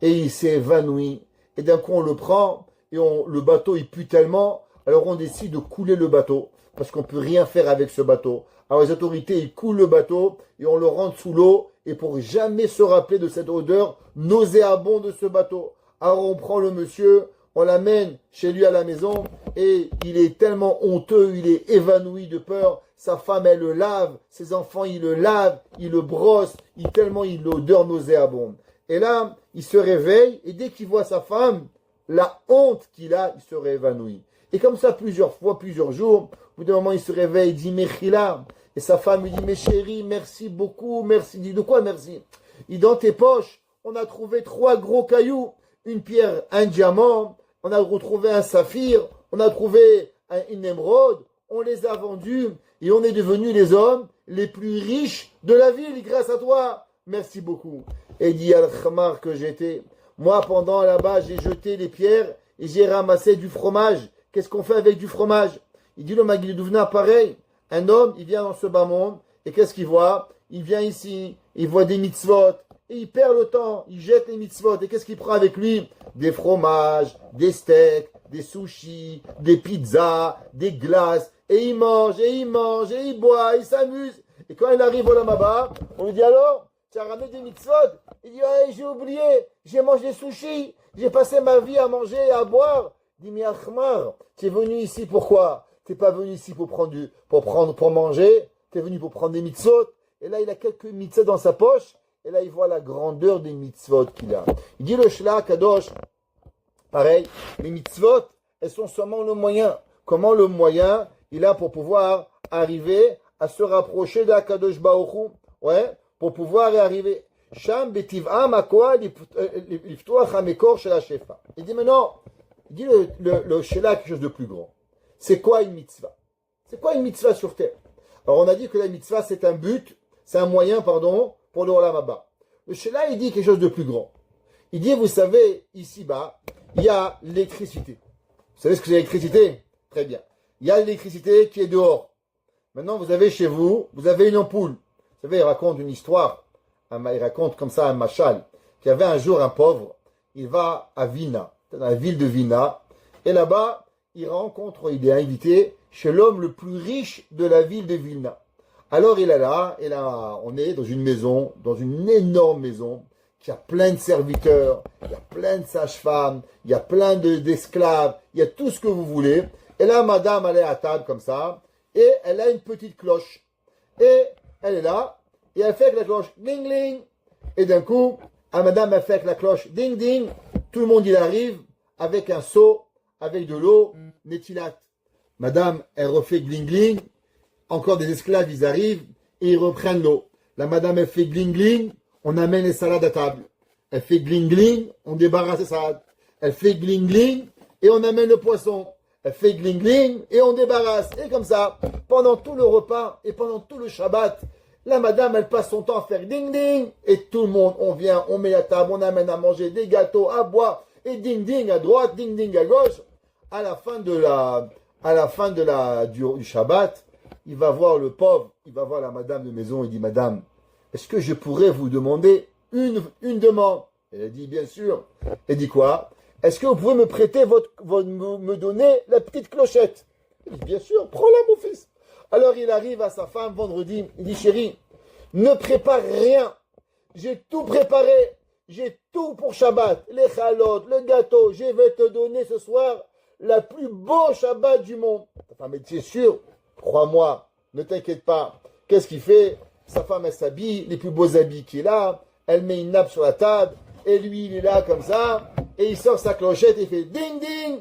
Et il s'est évanoui. Et d'un coup on le prend. Et le bateau il pue tellement. Alors on décide de couler le bateau. Parce qu'on ne peut rien faire avec ce bateau. Alors les autorités ils coulent le bateau. Et on le rentre sous l'eau. Et pour jamais se rappeler de cette odeur nauséabonde de ce bateau. Alors on prend le monsieur. on l'amène chez lui à la maison et il est tellement honteux, il est évanoui de peur. Sa femme, elle le lave, ses enfants, ils le lavent, ils le brossent, tellement il a l'odeur nauséabonde. Et là, il se réveille et dès qu'il voit sa femme, la honte qu'il a, il serait évanoui. Et comme ça, plusieurs fois, plusieurs jours, au bout d'un moment, il se réveille, il dit Mechila. Et sa femme lui dit mais chérie, merci beaucoup, merci. Il dit de quoi merci? Il dit dans tes poches, on a trouvé 3 gros cailloux, une pierre, un diamant, on a retrouvé un saphir, on a trouvé une émeraude, on les a vendus et on est devenus les hommes les plus riches de la ville grâce à toi. Merci beaucoup. Et il dit Al-Khamar que j'étais. Moi, pendant là-bas, j'ai jeté les pierres et j'ai ramassé du fromage. Qu'est-ce qu'on fait avec du fromage? Il dit le Maguil Douvna, pareil. Un homme, il vient dans ce bas monde et qu'est-ce qu'il voit? Il vient ici, il voit des mitzvot et il perd le temps, il jette les mitzvot. Et qu'est-ce qu'il prend avec lui? Des fromages, des steaks, des sushis, des pizzas, des glaces. Et il mange, et il mange, et il boit, il s'amuse. Et quand il arrive au Lamaba, on lui dit alors, tu as ramené des mitzvot? Il dit, ouais, j'ai oublié, j'ai mangé des sushis, j'ai passé ma vie à manger et à boire. Il dit, mais Achmar, tu es venu ici pourquoi? Tu n'es pas venu ici pour manger, tu es venu pour prendre des mitzvot. Et là, il a quelques mitzvot dans sa poche, et là, il voit la grandeur des mitzvot qu'il a. Il dit le Shla Kadosh, pareil, les mitzvot, elles sont seulement le moyen. Comment le moyen, il a pour pouvoir arriver à se rapprocher d'Akadosh Baruch Hu, ouais, pour pouvoir y arriver. Sham betiv'am akoa liftoach hamekor shel hashefa. Il dit maintenant, il dit le Shela quelque chose de plus grand. C'est quoi une mitzvah? C'est quoi une mitzvah sur terre? Alors on a dit que la mitzvah c'est un but, c'est un moyen, pardon, pour le Olam Haba. Le Shela il dit quelque chose de plus grand. Il dit, vous savez, ici-bas, il y a l'électricité. Vous savez ce que c'est l'électricité? Très bien. Il y a l'électricité qui est dehors. Maintenant, vous avez chez vous, vous avez une ampoule. Vous savez, il raconte une histoire. Il raconte comme ça un machal. Qu'il y avait un jour un pauvre. Il va à Vina, dans la ville de Vina. Et là-bas, il est invité chez l'homme le plus riche de la ville de Vilna. Alors il est là, et là, on est dans une maison, dans une énorme maison, qui a plein de serviteurs, il y a plein de sages-femmes, il y a plein d'esclaves, il y a tout ce que vous voulez. Et là, madame, elle est à table comme ça, et elle a une petite cloche. Et elle est là, et elle fait avec la cloche, ding, ding. Et d'un coup, madame, elle fait avec la cloche, ding, ding. Tout le monde, il arrive, avec un seau, avec de l'eau, nétilate. Madame, elle refait gling, gling. Encore des esclaves, ils arrivent, et ils reprennent l'eau. La madame, elle fait gling, gling. On amène les salades à table. Elle fait gling gling, on débarrasse les salades. Elle fait gling gling et on amène le poisson. Elle fait gling gling et on débarrasse. Et comme ça, pendant tout le repas et pendant tout le Shabbat, la madame, elle passe son temps à faire ding ding. Et tout le monde, on vient, on met la table, on amène à manger des gâteaux, à boire. Et ding ding à droite, ding ding à gauche. À la fin du Shabbat, il va voir le pauvre, il va voir la madame de maison, il dit, madame, est-ce que je pourrais vous demander une demande? Elle a dit, bien sûr. Elle dit quoi? Est-ce que vous pouvez me prêter me donner la petite clochette? Il dit, bien sûr, prends-la mon fils. Alors il arrive à sa femme vendredi, il dit, chérie, ne prépare rien. J'ai tout préparé. J'ai tout pour Shabbat. Les chalotes, le gâteau. Je vais te donner ce soir la plus beau Shabbat du monde. Ta femme dit, c'est sûr, crois-moi, ne t'inquiète pas. Qu'est-ce qu'il fait? Sa femme, elle s'habille, les plus beaux habits qu'il a, elle met une nappe sur la table, et lui, il est là comme ça, et il sort sa clochette et il fait ding ding,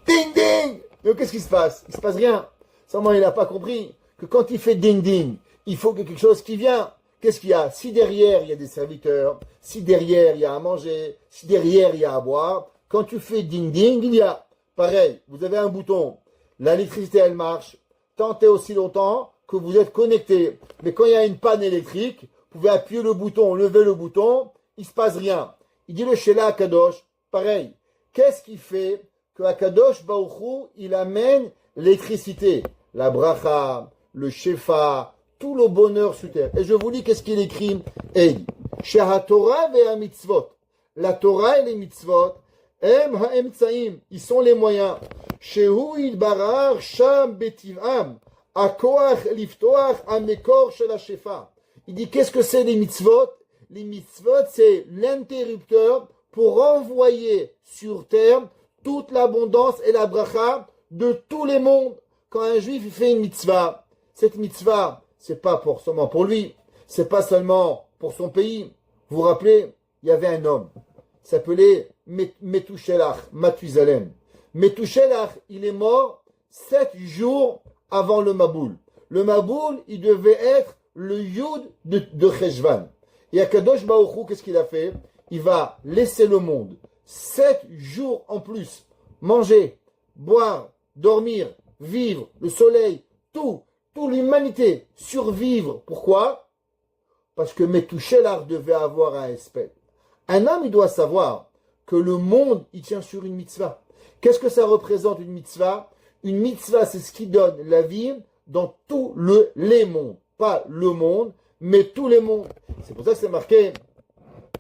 ding ding. Donc qu'est-ce qui se passe? Il se passe rien. Seulement, il n'a pas compris que quand il fait ding ding, il faut que quelque chose qui vient. Qu'est-ce qu'il y a? Si derrière, il y a des serviteurs, si derrière, il y a à manger, si derrière, il y a à boire, quand tu fais ding ding, il y a. Pareil, vous avez un bouton, l'électricité, elle marche, tant et aussi longtemps que vous êtes connecté. Mais quand il y a une panne électrique, vous pouvez appuyer le bouton, lever le bouton, il ne se passe rien. Il dit le Shela Akadosh, pareil. Qu'est-ce qui fait que Akadosh Baruch Hu, il amène l'électricité, la bracha, le shefa, tout le bonheur sur terre. Et je vous lis qu'est-ce qu'il écrit. Hey, Sheha Torah ve mitzvot. La Torah et les mitzvot, ils sont les moyens. Shehu il barar sham betiv'am. Il dit qu'est-ce que c'est les mitzvot? Les mitzvot c'est l'interrupteur pour envoyer sur terre toute l'abondance et la bracha de tous les mondes. Quand un juif fait une mitzvah, cette mitzvah, c'est pas seulement pour lui, c'est pas seulement pour son pays. Vous vous rappelez, il y avait un homme, il s'appelait Methuselah, Mathusalem. Methuselah, il est mort 7 jours avant le Maboul. Le Maboul, il devait être le Yud de Cheshvan. Et Akadosh Baruch Hu, qu'est-ce qu'il a fait? Il va laisser le monde 7 jours en plus. Manger, boire, dormir, vivre, le soleil, toute l'humanité, survivre. Pourquoi? Parce que Methuselah devait avoir un espèce. Un homme, il doit savoir que le monde, il tient sur une mitzvah. Qu'est-ce que ça représente une mitzvah? Une mitzvah, c'est ce qui donne la vie dans tous les mondes. Pas le monde, mais tous les mondes. C'est pour ça que c'est marqué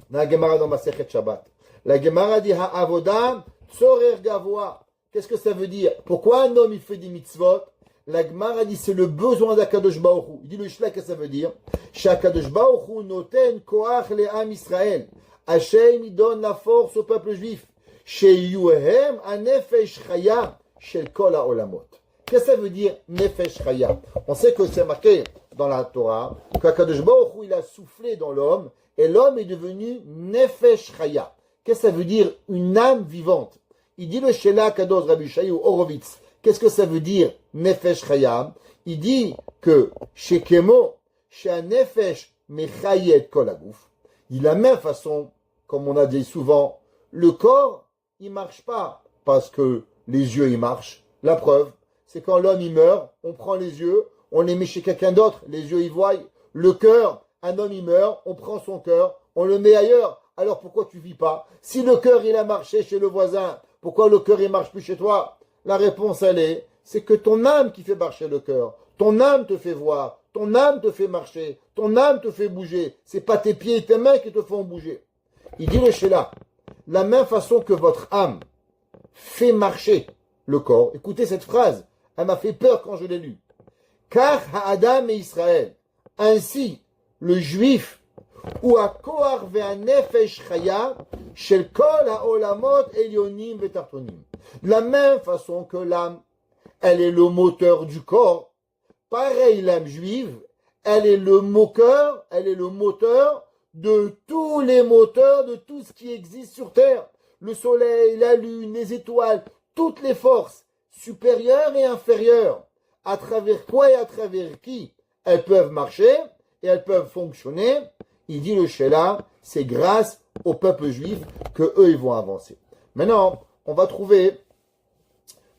dans la Gemara dans Masechet Shabbat. La Gemara dit Ha'avoda tzorer gavoa. Qu'est-ce que ça veut dire? Pourquoi un homme il fait des mitzvot? La Gemara dit c'est le besoin d'Akadosh Baruch Hu. Il dit le Shlach, qu'est-ce que ça veut dire? Shakadosh Baruch Hu noten koach le'am Israël. Hashem il donne la force au peuple juif. Sheyuhem anefesh chaya shel kol ha'olamot. Qu'est-ce que ça veut dire nefesh chaya? On sait que c'est marqué dans la Torah qu'Akadosh Baruch Hu il a soufflé dans l'homme et l'homme est devenu nefesh chaya. Qu'est-ce que ça veut dire une âme vivante? Il dit le Shela Kadosh Rabbi Shayu Horowitz. Qu'est-ce que ça veut dire nefesh chaya? Il dit que chez Kemo, chez un nefesh mechayet kol haguf, de la même façon, comme on a dit souvent, le corps, il marche pas parce que les yeux, ils marchent. La preuve, c'est quand l'homme, il meurt, on prend les yeux, on les met chez quelqu'un d'autre, les yeux, ils voient. Le cœur, un homme, il meurt, on prend son cœur, on le met ailleurs. Alors pourquoi tu vis pas? Si le cœur, il a marché chez le voisin, pourquoi le cœur, il marche plus chez toi? La réponse, elle est, c'est que ton âme qui fait marcher le cœur, ton âme te fait voir, ton âme te fait marcher, ton âme te fait bouger. C'est pas tes pieds et tes mains qui te font bouger. Il dit le Sheila, la même façon que votre âme fait marcher le corps. Écoutez cette phrase, elle m'a fait peur quand je l'ai lue. Car Ha'adam et Israël, ainsi le juif, ou à Koar ve'anefesh chaya, shel kol ha'olamot elyonim ve'tartonim. De la même façon que l'âme, elle est le moteur du corps, pareil l'âme juive, elle est le moteur de tous les moteurs, de tout ce qui existe sur Terre. Le soleil, la lune, les étoiles, toutes les forces supérieures et inférieures, à travers quoi et à travers qui elles peuvent marcher et elles peuvent fonctionner. Il dit le Sheila, c'est grâce au peuple juif que eux ils vont avancer. Maintenant, on va trouver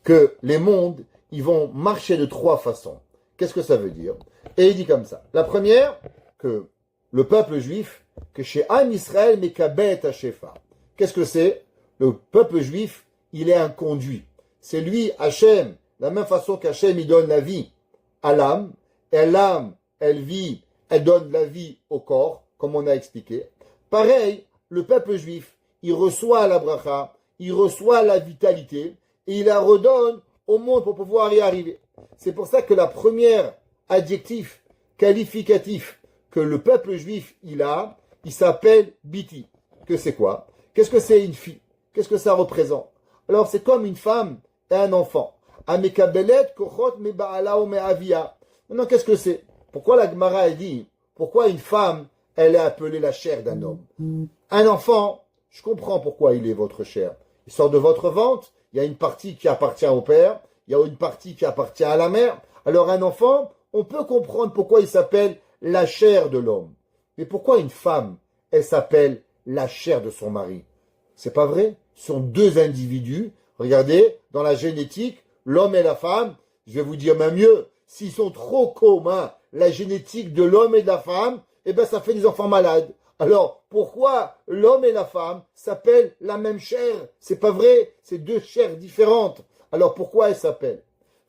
que les mondes, ils vont marcher de 3 façons. Qu'est-ce que ça veut dire? Et il dit comme ça. La première, que le peuple juif, que chez Am Israël Mekabet Hashefa. Qu'est-ce que c'est? Le peuple juif, il est un conduit. C'est lui, Hachem, la même façon qu'Hachem, il donne la vie à l'âme, et l'âme, elle vit, elle donne la vie au corps, comme on a expliqué. Pareil, le peuple juif, il reçoit la bracha, il reçoit la vitalité, et il la redonne au monde pour pouvoir y arriver. C'est pour ça que la première adjectif qualificatif que le peuple juif, il s'appelle Biti. Que c'est quoi? Qu'est-ce que c'est une fille? Qu'est-ce que ça représente? Alors, c'est comme une femme et un enfant. Amekabelet kochot me ba'ala ou me avia. Maintenant, qu'est-ce que c'est? Pourquoi la Gemara a dit, pourquoi une femme, elle est appelée la chair d'un homme? Un enfant, je comprends pourquoi il est votre chair. Il sort de votre ventre, il y a une partie qui appartient au père, il y a une partie qui appartient à la mère. Alors un enfant, on peut comprendre pourquoi il s'appelle la chair de l'homme. Mais pourquoi une femme, elle s'appelle la chair de son mari? C'est pas vrai? Ce sont 2 individus. Regardez, dans la génétique, l'homme et la femme, je vais vous dire même mieux, s'ils sont trop communs, la génétique de l'homme et de la femme, eh bien ça fait des enfants malades. Alors, pourquoi l'homme et la femme s'appellent la même chair? C'est pas vrai, c'est 2 chairs différentes. Alors pourquoi elles s'appellent?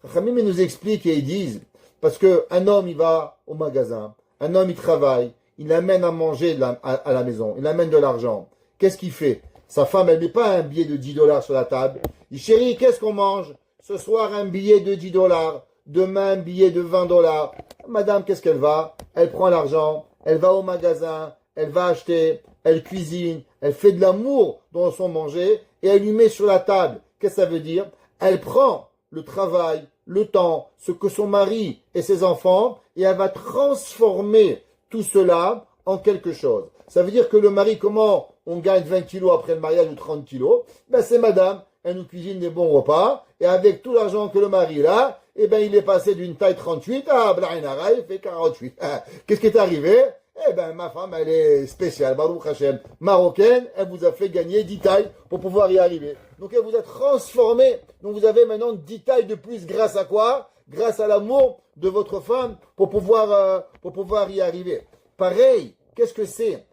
Rachamim nous explique et ils disent, parce qu'un homme il va au magasin, un homme il travaille, il amène à manger à la maison, il amène de l'argent. Qu'est-ce qu'il fait? Sa femme, elle met pas un billet de $10 sur la table. Il dit, chérie, qu'est-ce qu'on mange? Ce soir, un billet de $10. Demain, un billet de $20. Madame, qu'est-ce qu'elle va? Elle prend l'argent, elle va au magasin, elle va acheter elle cuisine, elle fait de l'amour dans son manger et elle lui met sur la table. Qu'est-ce que ça veut dire? Elle prend le travail, le temps, ce que son mari et ses enfants, et elle va transformer tout cela en quelque chose. Ça veut dire que le mari, comment on gagne 20 kilos après le mariage ou 30 kilos? Ben c'est madame, elle nous cuisine des bons repas, et avec tout l'argent que le mari a, eh ben il est passé d'une taille 38 à Blainara, il fait 48. Qu'est-ce qui est arrivé? Eh ben ma femme, elle est spéciale, Baruch Hashem, marocaine, elle vous a fait gagner 10 tailles pour pouvoir y arriver. Donc elle vous a transformé, donc vous avez maintenant 10 tailles de plus grâce à quoi? Grâce à l'amour de votre femme pour pouvoir y arriver. Pareil, qu'est-ce que c'est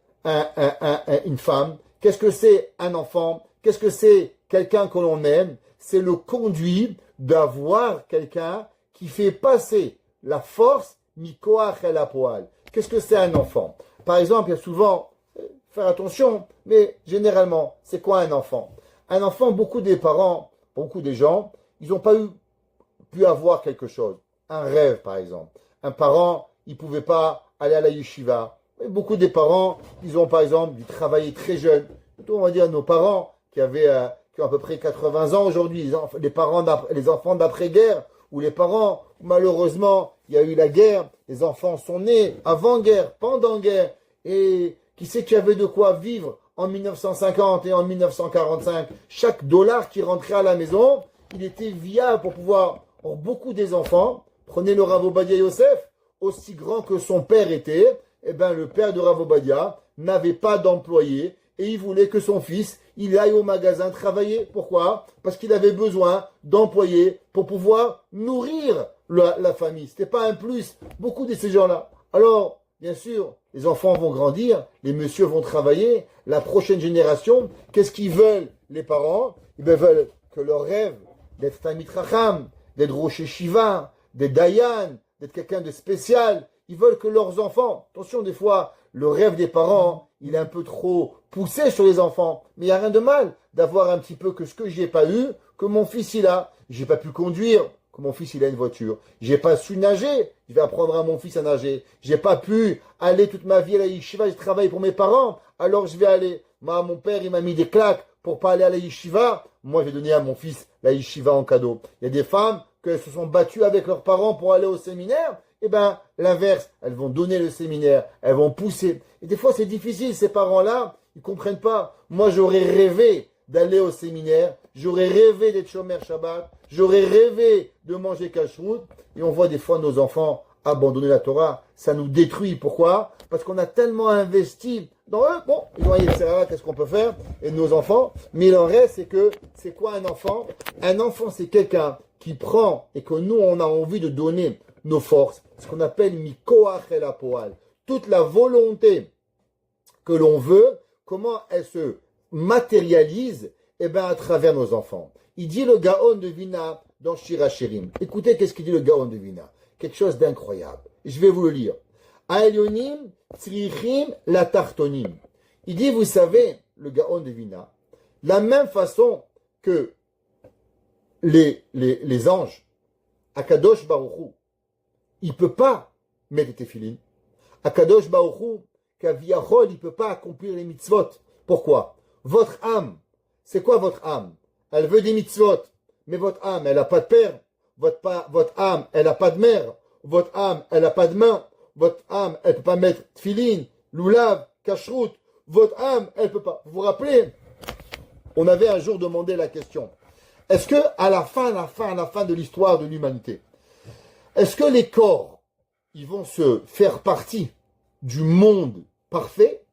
une femme? Qu'est-ce que c'est un enfant? Qu'est-ce que c'est quelqu'un que l'on aime? C'est le conduit d'avoir quelqu'un qui fait passer la force mikoach el apoal. Qu'est-ce que c'est un enfant? Par exemple, il y a souvent, faire attention, mais généralement, c'est quoi un enfant? Un enfant, beaucoup des parents, beaucoup des gens, ils n'ont pas pu avoir quelque chose. Un rêve, par exemple. Un parent, il ne pouvait pas aller à la yeshiva. Et beaucoup des parents, ils ont, par exemple, travaillé très jeunes. On va dire nos parents qui ont à peu près 80 ans aujourd'hui, les enfants d'après-guerre, ou les parents, malheureusement, il y a eu la guerre, les enfants sont nés avant-guerre, pendant-guerre, et qui sait qu'il y avait de quoi vivre en 1950 et en 1945. Chaque dollar qui rentrait à la maison, il était viable pour pouvoir... Or, beaucoup des enfants, prenez le Rav Obadia Yosef, aussi grand que son père était, eh ben, le père de Rav Obadia n'avait pas d'employé, et il voulait que son fils, il aille au magasin travailler. Pourquoi? Parce qu'il avait besoin d'employés pour pouvoir nourrir la famille. C'était pas un plus. Beaucoup de ces gens-là. Alors, bien sûr, les enfants vont grandir, les messieurs vont travailler, la prochaine génération, qu'est-ce qu'ils veulent, les parents? Ils veulent que leur rêve d'être Talmid Chacham, d'être Rosh Shiva, d'être Dayan, d'être quelqu'un de spécial. Ils veulent que leurs enfants, attention, des fois, le rêve des parents, il est un peu trop poussé sur les enfants. Mais il n'y a rien de mal d'avoir un petit peu que ce que j'ai pas eu, que mon fils il a. J'ai pas pu conduire, que mon fils il a une voiture. J'ai pas su nager, je vais apprendre à mon fils à nager. J'ai pas pu aller toute ma vie à la yeshiva, je travaille pour mes parents, alors je vais aller. Moi, mon père, il m'a mis des claques pour pas aller à la yeshiva. Moi, je vais donner à mon fils la yeshiva en cadeau. Il y a des femmes qui se sont battues avec leurs parents pour aller au séminaire. Eh ben, l'inverse, elles vont donner le séminaire, elles vont pousser. Et des fois, c'est difficile, ces parents-là, ils comprennent pas. Moi, j'aurais rêvé d'aller au séminaire, j'aurais rêvé d'être Shomer Shabbat, j'aurais rêvé de manger kashrut, et on voit des fois nos enfants abandonner la Torah, ça nous détruit. Pourquoi? Parce qu'on a tellement investi dans eux. Bon, ils vont aller, qu'est-ce qu'on peut faire? Et nos enfants, mais il en reste, c'est que, c'est quoi un enfant? Un enfant, c'est quelqu'un qui prend, et que nous, on a envie de donner nos forces, ce qu'on appelle mikoach el apoal. Toute la volonté que l'on veut, comment elle se matérialise? Eh bien, à travers nos enfants. Il dit le Gaon de Vina dans Shir HaShirim. Écoutez, qu'est-ce qu'il dit le Gaon de Vina? Quelque chose d'incroyable. Je vais vous le lire. Aelionim tzrichim la tartonim. Il dit, vous savez, le Gaon de Vina, la même façon que les anges, Akadosh Baruch Hu, il ne peut pas mettre des téphilines. Akadosh Baruch Hu, Kaviachol, il ne peut pas accomplir les mitzvot. Pourquoi? Votre âme, c'est quoi votre âme? Elle veut des mitzvot, mais votre âme, elle n'a pas de père. Votre âme, elle n'a pas de mère. Votre âme, elle n'a pas de main. Votre âme, elle ne peut pas mettre tfilin, loulav, kashrut. Votre âme, elle ne peut pas. Vous vous rappelez? On avait un jour demandé la question. Est-ce que, à la fin de l'histoire de l'humanité, est-ce que les corps, ils vont se faire partie du monde parfait,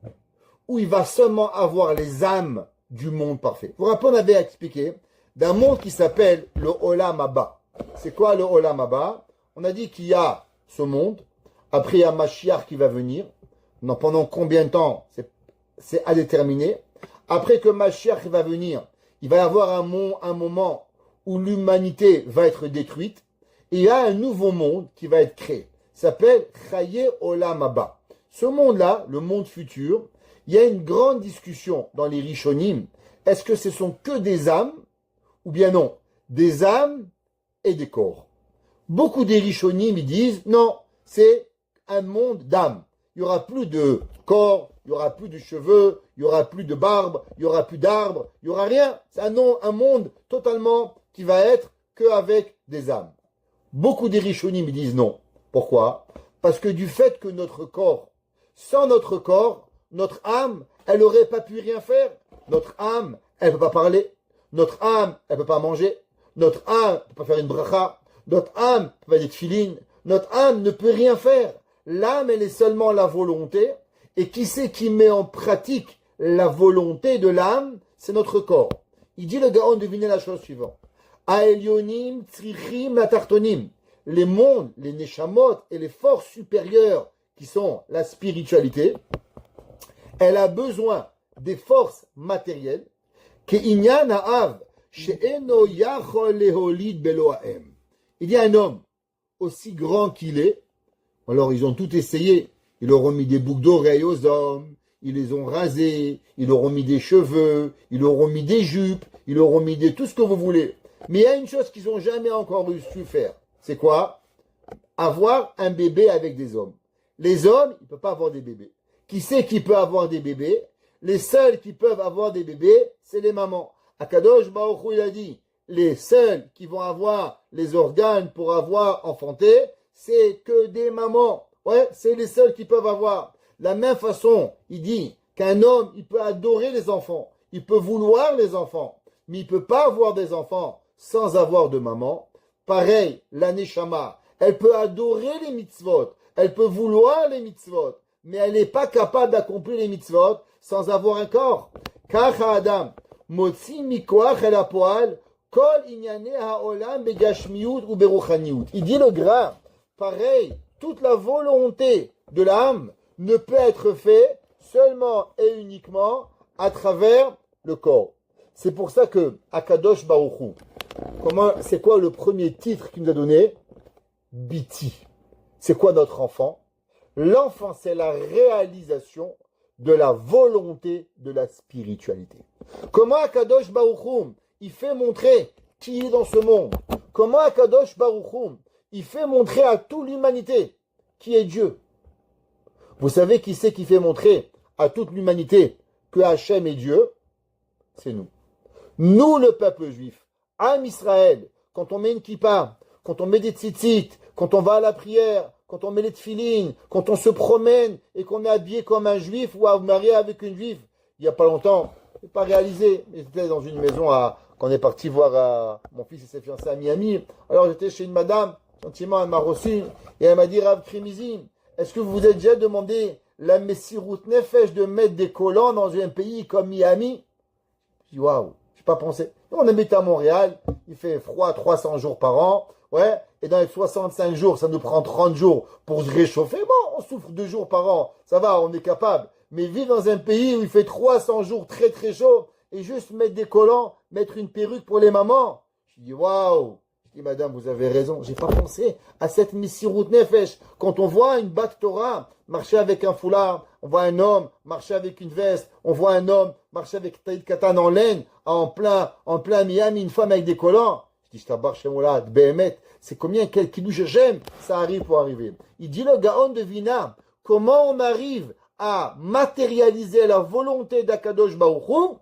ou il va seulement avoir les âmes du monde parfait? Vous vous rappelez, on avait expliqué d'un monde qui s'appelle le Olam Haba. C'est quoi le Olam Haba? On a dit qu'il y a ce monde, après il y a Mashiach qui va venir, pendant combien de temps, c'est à déterminer. Après que Mashiach va venir, il va y avoir un moment où l'humanité va être détruite, et il y a un nouveau monde qui va être créé. Il s'appelle Chaye Olam Haba. Ce monde-là, le monde futur, il y a une grande discussion dans les Rishonim. Est-ce que ce sont que des âmes, ou bien non, des âmes et des corps? Beaucoup des Rishonim, ils disent, non, c'est un monde d'âmes. il n'y aura plus de corps, il n'y aura plus de cheveux, il n'y aura plus de barbe, il n'y aura plus d'arbres, il n'y aura rien. C'est un monde totalement qui va être qu'avec des âmes. Beaucoup des Rishonim disent non. Pourquoi? Parce que du fait que notre corps, sans notre corps, notre âme, elle n'aurait pas pu rien faire. Notre âme, elle ne peut pas parler. Notre âme, elle ne peut pas manger. Notre âme ne peut pas faire une bracha. Notre âme ne peut pas dire tefilin. Notre âme ne peut rien faire. L'âme, elle est seulement la volonté. Et qui c'est qui met en pratique la volonté de l'âme? C'est notre corps. Il dit le Gaon, devinez la chose suivante. Aelionim, Tzrichim, Latartonim. Les mondes, les Neshamot et les forces supérieures qui sont la spiritualité, elle a besoin des forces matérielles il y a un homme aussi grand qu'il est, alors ils ont tout essayé, ils leur ont mis des boucles d'oreilles aux hommes, ils les ont rasés, ils leur ont mis des cheveux, ils leur ont mis des jupes, ils leur ont mis tout ce que vous voulez. Mais il y a une chose qu'ils n'ont jamais encore su faire, c'est quoi? Avoir un bébé avec des hommes. Les hommes, ils ne peuvent pas avoir des bébés. Qui c'est qui peut avoir des bébés? Les seuls qui peuvent avoir des bébés, c'est les mamans. Akadosh Baruch Hu, il a dit, les seuls qui vont avoir les organes pour avoir enfanté, c'est que des mamans. Ouais, c'est les seuls qui peuvent avoir. De la même façon, il dit qu'un homme, il peut adorer les enfants, il peut vouloir les enfants, mais il ne peut pas avoir des enfants sans avoir de maman. Pareil, la Neshama, elle peut adorer les mitzvot, elle peut vouloir les mitzvot, mais elle n'est pas capable d'accomplir les mitzvot sans avoir un corps. Kacha Adam, motzi mikoach el hapoal, kol inyane haolam begashmiut ou beruchaniut. Il dit le gras, pareil, toute la volonté de l'âme ne peut être faite seulement et uniquement à travers le corps. C'est pour ça que Akadosh Baruch Hu, c'est quoi le premier titre qu'il nous a donné? Biti. C'est quoi notre enfant? L'enfant, c'est la réalisation de la volonté de la spiritualité. Comment Akadosh Baruch Hu, il fait montrer qui est dans ce monde? Comment Akadosh Baruch Hu, il fait montrer à toute l'humanité qui est Dieu? Vous savez qui c'est qui fait montrer à toute l'humanité que Hachem est Dieu? C'est nous. Nous, le peuple juif, Am Israël, quand on met une kippa, quand on met des tzitzit, quand on va à la prière, quand on met les tefilines, quand on se promène et qu'on est habillé comme un juif ou marié avec une juive, il n'y a pas longtemps, je n'ai pas réalisé, mais j'étais dans une maison quand on est parti voir mon fils et ses fiancés à Miami. Alors j'étais chez une madame, gentiment, elle m'a reçu et elle m'a dit, Rav Krimizi, est-ce que vous vous êtes déjà demandé la Messirut Nefesh de mettre des collants dans un pays comme Miami? Je dis, waouh, je n'ai pas pensé. On habite à Montréal, il fait froid 300 jours par an, ouais, et dans les 65 jours, ça nous prend 30 jours pour se réchauffer. Bon, on souffre 2 jours par an, ça va, on est capable. Mais vivre dans un pays où il fait 300 jours très très chaud, et juste mettre des collants, mettre une perruque pour les mamans. Je dis, waouh. Je dis, madame, vous avez raison, j'ai pas pensé à cette Messirut Nefesh. Quand on voit une Bat Torah marcher avec un foulard, on voit un homme marcher avec une veste, on voit un homme marcher avec taïd katan en laine, en plein Miami, une femme avec des collants. Je dis, je t'abarre chez moi Behemet, c'est combien, quel kilouche j'aime, ça arrive pour arriver. Il dit le Gaon de Vina, comment on arrive à matérialiser la volonté d'Akadosh Baruch Hu?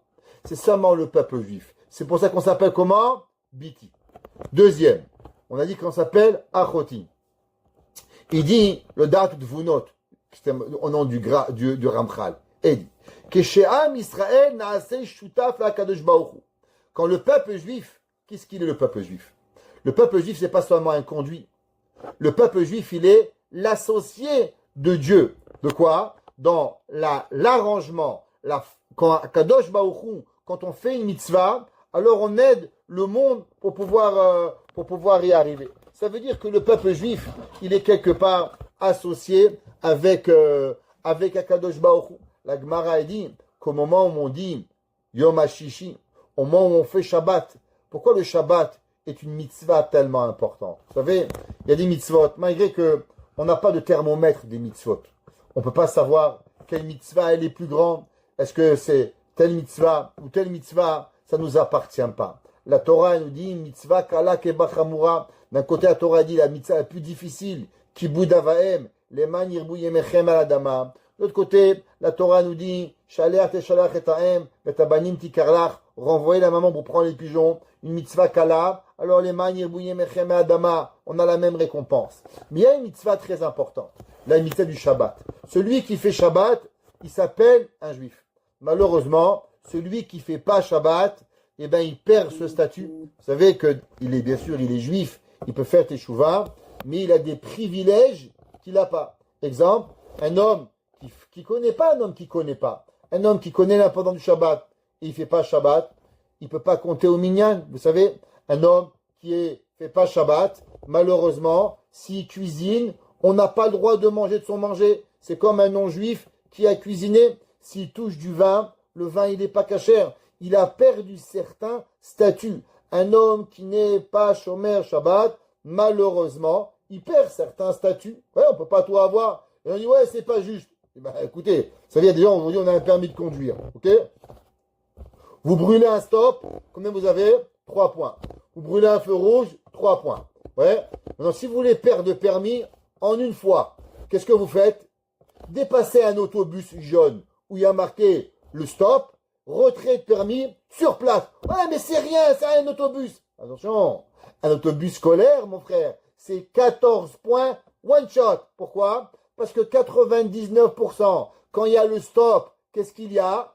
C'est seulement le peuple juif. C'est pour ça qu'on s'appelle comment? Biti. Deuxième, on a dit qu'on s'appelle Achoti. Il dit, le date de Vunot, au nom du Ramchal, il dit, Keshe'am Israël na'aseh shutaf la'Akadosh Baruch Hu. Quand le peuple juif, qu'est-ce qu'il est le peuple juif? Le peuple juif, c'est pas seulement un conduit. Le peuple juif, il est l'associé de Dieu. De quoi? Dans l'arrangement, quand Akadosh Baruch Hu, quand on fait une mitzvah, alors on aide le monde pour pouvoir y arriver. Ça veut dire que le peuple juif, il est quelque part associé avec Akadosh Baruch Hu. La Gemara dit qu'au moment où on dit Yom HaShishi, au moment où on fait Shabbat, pourquoi le Shabbat est une mitzvah tellement importante? Vous savez, il y a des mitzvot, malgré qu'on n'a pas de thermomètre des mitzvot. On ne peut pas savoir quelle mitzvah elle est plus grande. Est-ce que c'est telle mitzvah ou telle mitzvah? Ça ne nous appartient pas. La Torah nous dit mitzvah kala kebachamura. D'un côté, la Torah dit la mitzvah la plus difficile, kibud avahem, Leman yirbu yemechem al adama. De l'autre côté, la Torah nous dit, Shalach teshalach et ha'em, betabanim tikarlach, renvoyer la maman pour prendre les pigeons, une mitzvah kala, alors les man yirbu yemechem al adama, on a la même récompense. Mais il y a une mitzvah très importante, la mitzvah du Shabbat. Celui qui fait Shabbat, il s'appelle un juif. Malheureusement, celui qui fait pas Shabbat, eh ben, il perd ce statut. Vous savez que il est juif, il peut faire teshuva, mais il a des privilèges qu'il n'a pas. Exemple, un homme qui connaît pas, un homme qui connaît l'importance du Shabbat, et il fait pas Shabbat, il peut pas compter au minyan. Vous savez, un homme qui fait pas Shabbat, malheureusement, s'il cuisine, on n'a pas le droit de manger de son manger. C'est comme un non-juif qui a cuisiné, s'il touche du vin, le vin il n'est pas cachère. Il a perdu certains statuts. Un homme qui n'est pas shomer Shabbat, malheureusement, il perd certains statuts. Ouais, on peut pas tout avoir. Et on dit, ouais, c'est pas juste. Eh ben, écoutez, ça veut dire déjà, aujourd'hui, on a un permis de conduire. Ok? Vous brûlez un stop, combien vous avez? 3 points. Vous brûlez un feu rouge, 3 points. Ouais? Maintenant, si vous voulez perdre de permis en une fois, qu'est-ce que vous faites? Dépassez un autobus jaune où il y a marqué le stop, retrait de permis sur place. Ouais, mais c'est rien, c'est un autobus. Attention, un autobus scolaire, mon frère, c'est 14 points one shot. Pourquoi? Parce que 99%, quand il y a le stop, qu'est-ce qu'il y a?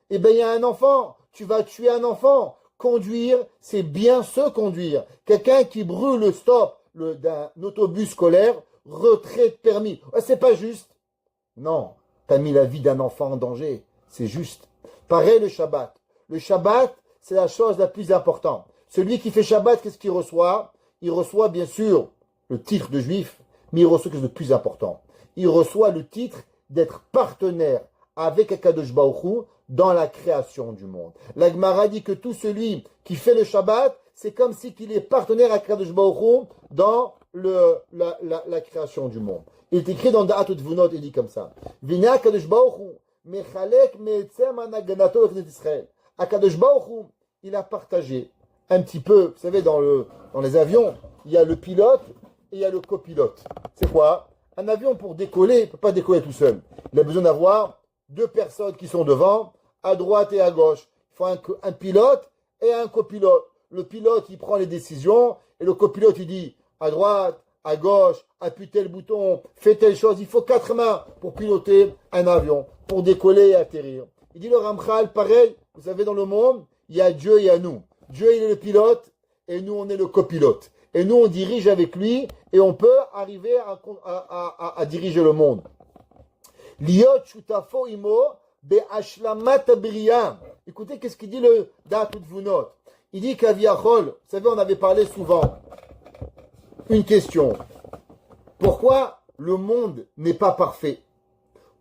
Eh bien, il y a un enfant. Tu vas tuer un enfant. Conduire, c'est bien se conduire. Quelqu'un qui brûle le stop d'un autobus scolaire, retrait de permis. Ouais, c'est pas juste. Non, tu as mis la vie d'un enfant en danger. C'est juste. Pareil le Shabbat. Le Shabbat, c'est la chose la plus importante. Celui qui fait Shabbat, qu'est-ce qu'il reçoit? Il reçoit bien sûr le titre de juif, mais il reçoit quelque chose de plus important. Il reçoit le titre d'être partenaire avec Akadosh Baruch Hu dans la création du monde. La Gemara dit que tout celui qui fait le Shabbat, c'est comme si qu'il est partenaire avec Akadosh Baruch Hu dans la création du monde. Il est écrit dans Da'at Utvunot, il dit comme ça. Vina Akadosh Baruch Hu mechalek me'etzem anaganato echnet Israël. Akadosh Baruch Hu, il a partagé un petit peu, vous savez, dans les avions, il y a le pilote et il y a le copilote. C'est quoi? Un avion, pour décoller, ne peut pas décoller tout seul. Il a besoin d'avoir 2 personnes qui sont devant, à droite et à gauche. Il faut un pilote et un copilote. Le pilote, il prend les décisions, et le copilote, il dit, à droite, à gauche, appuie tel bouton, fais telle chose. Il faut 4 mains pour piloter un avion, pour décoller et atterrir. Il dit le Ramchal, pareil, vous savez, dans le monde, il y a Dieu et il y a nous. Dieu, il est le pilote, et nous, on est le copilote. Et nous, on dirige avec lui, et on peut arriver à diriger le monde. Liot shutafo imo be'ashlamat abriya. Écoutez, qu'est-ce qu'il dit le Da'at Utvunot? Il dit qu'Aviachol, vous savez, on avait parlé souvent. Une question. Pourquoi le monde n'est pas parfait?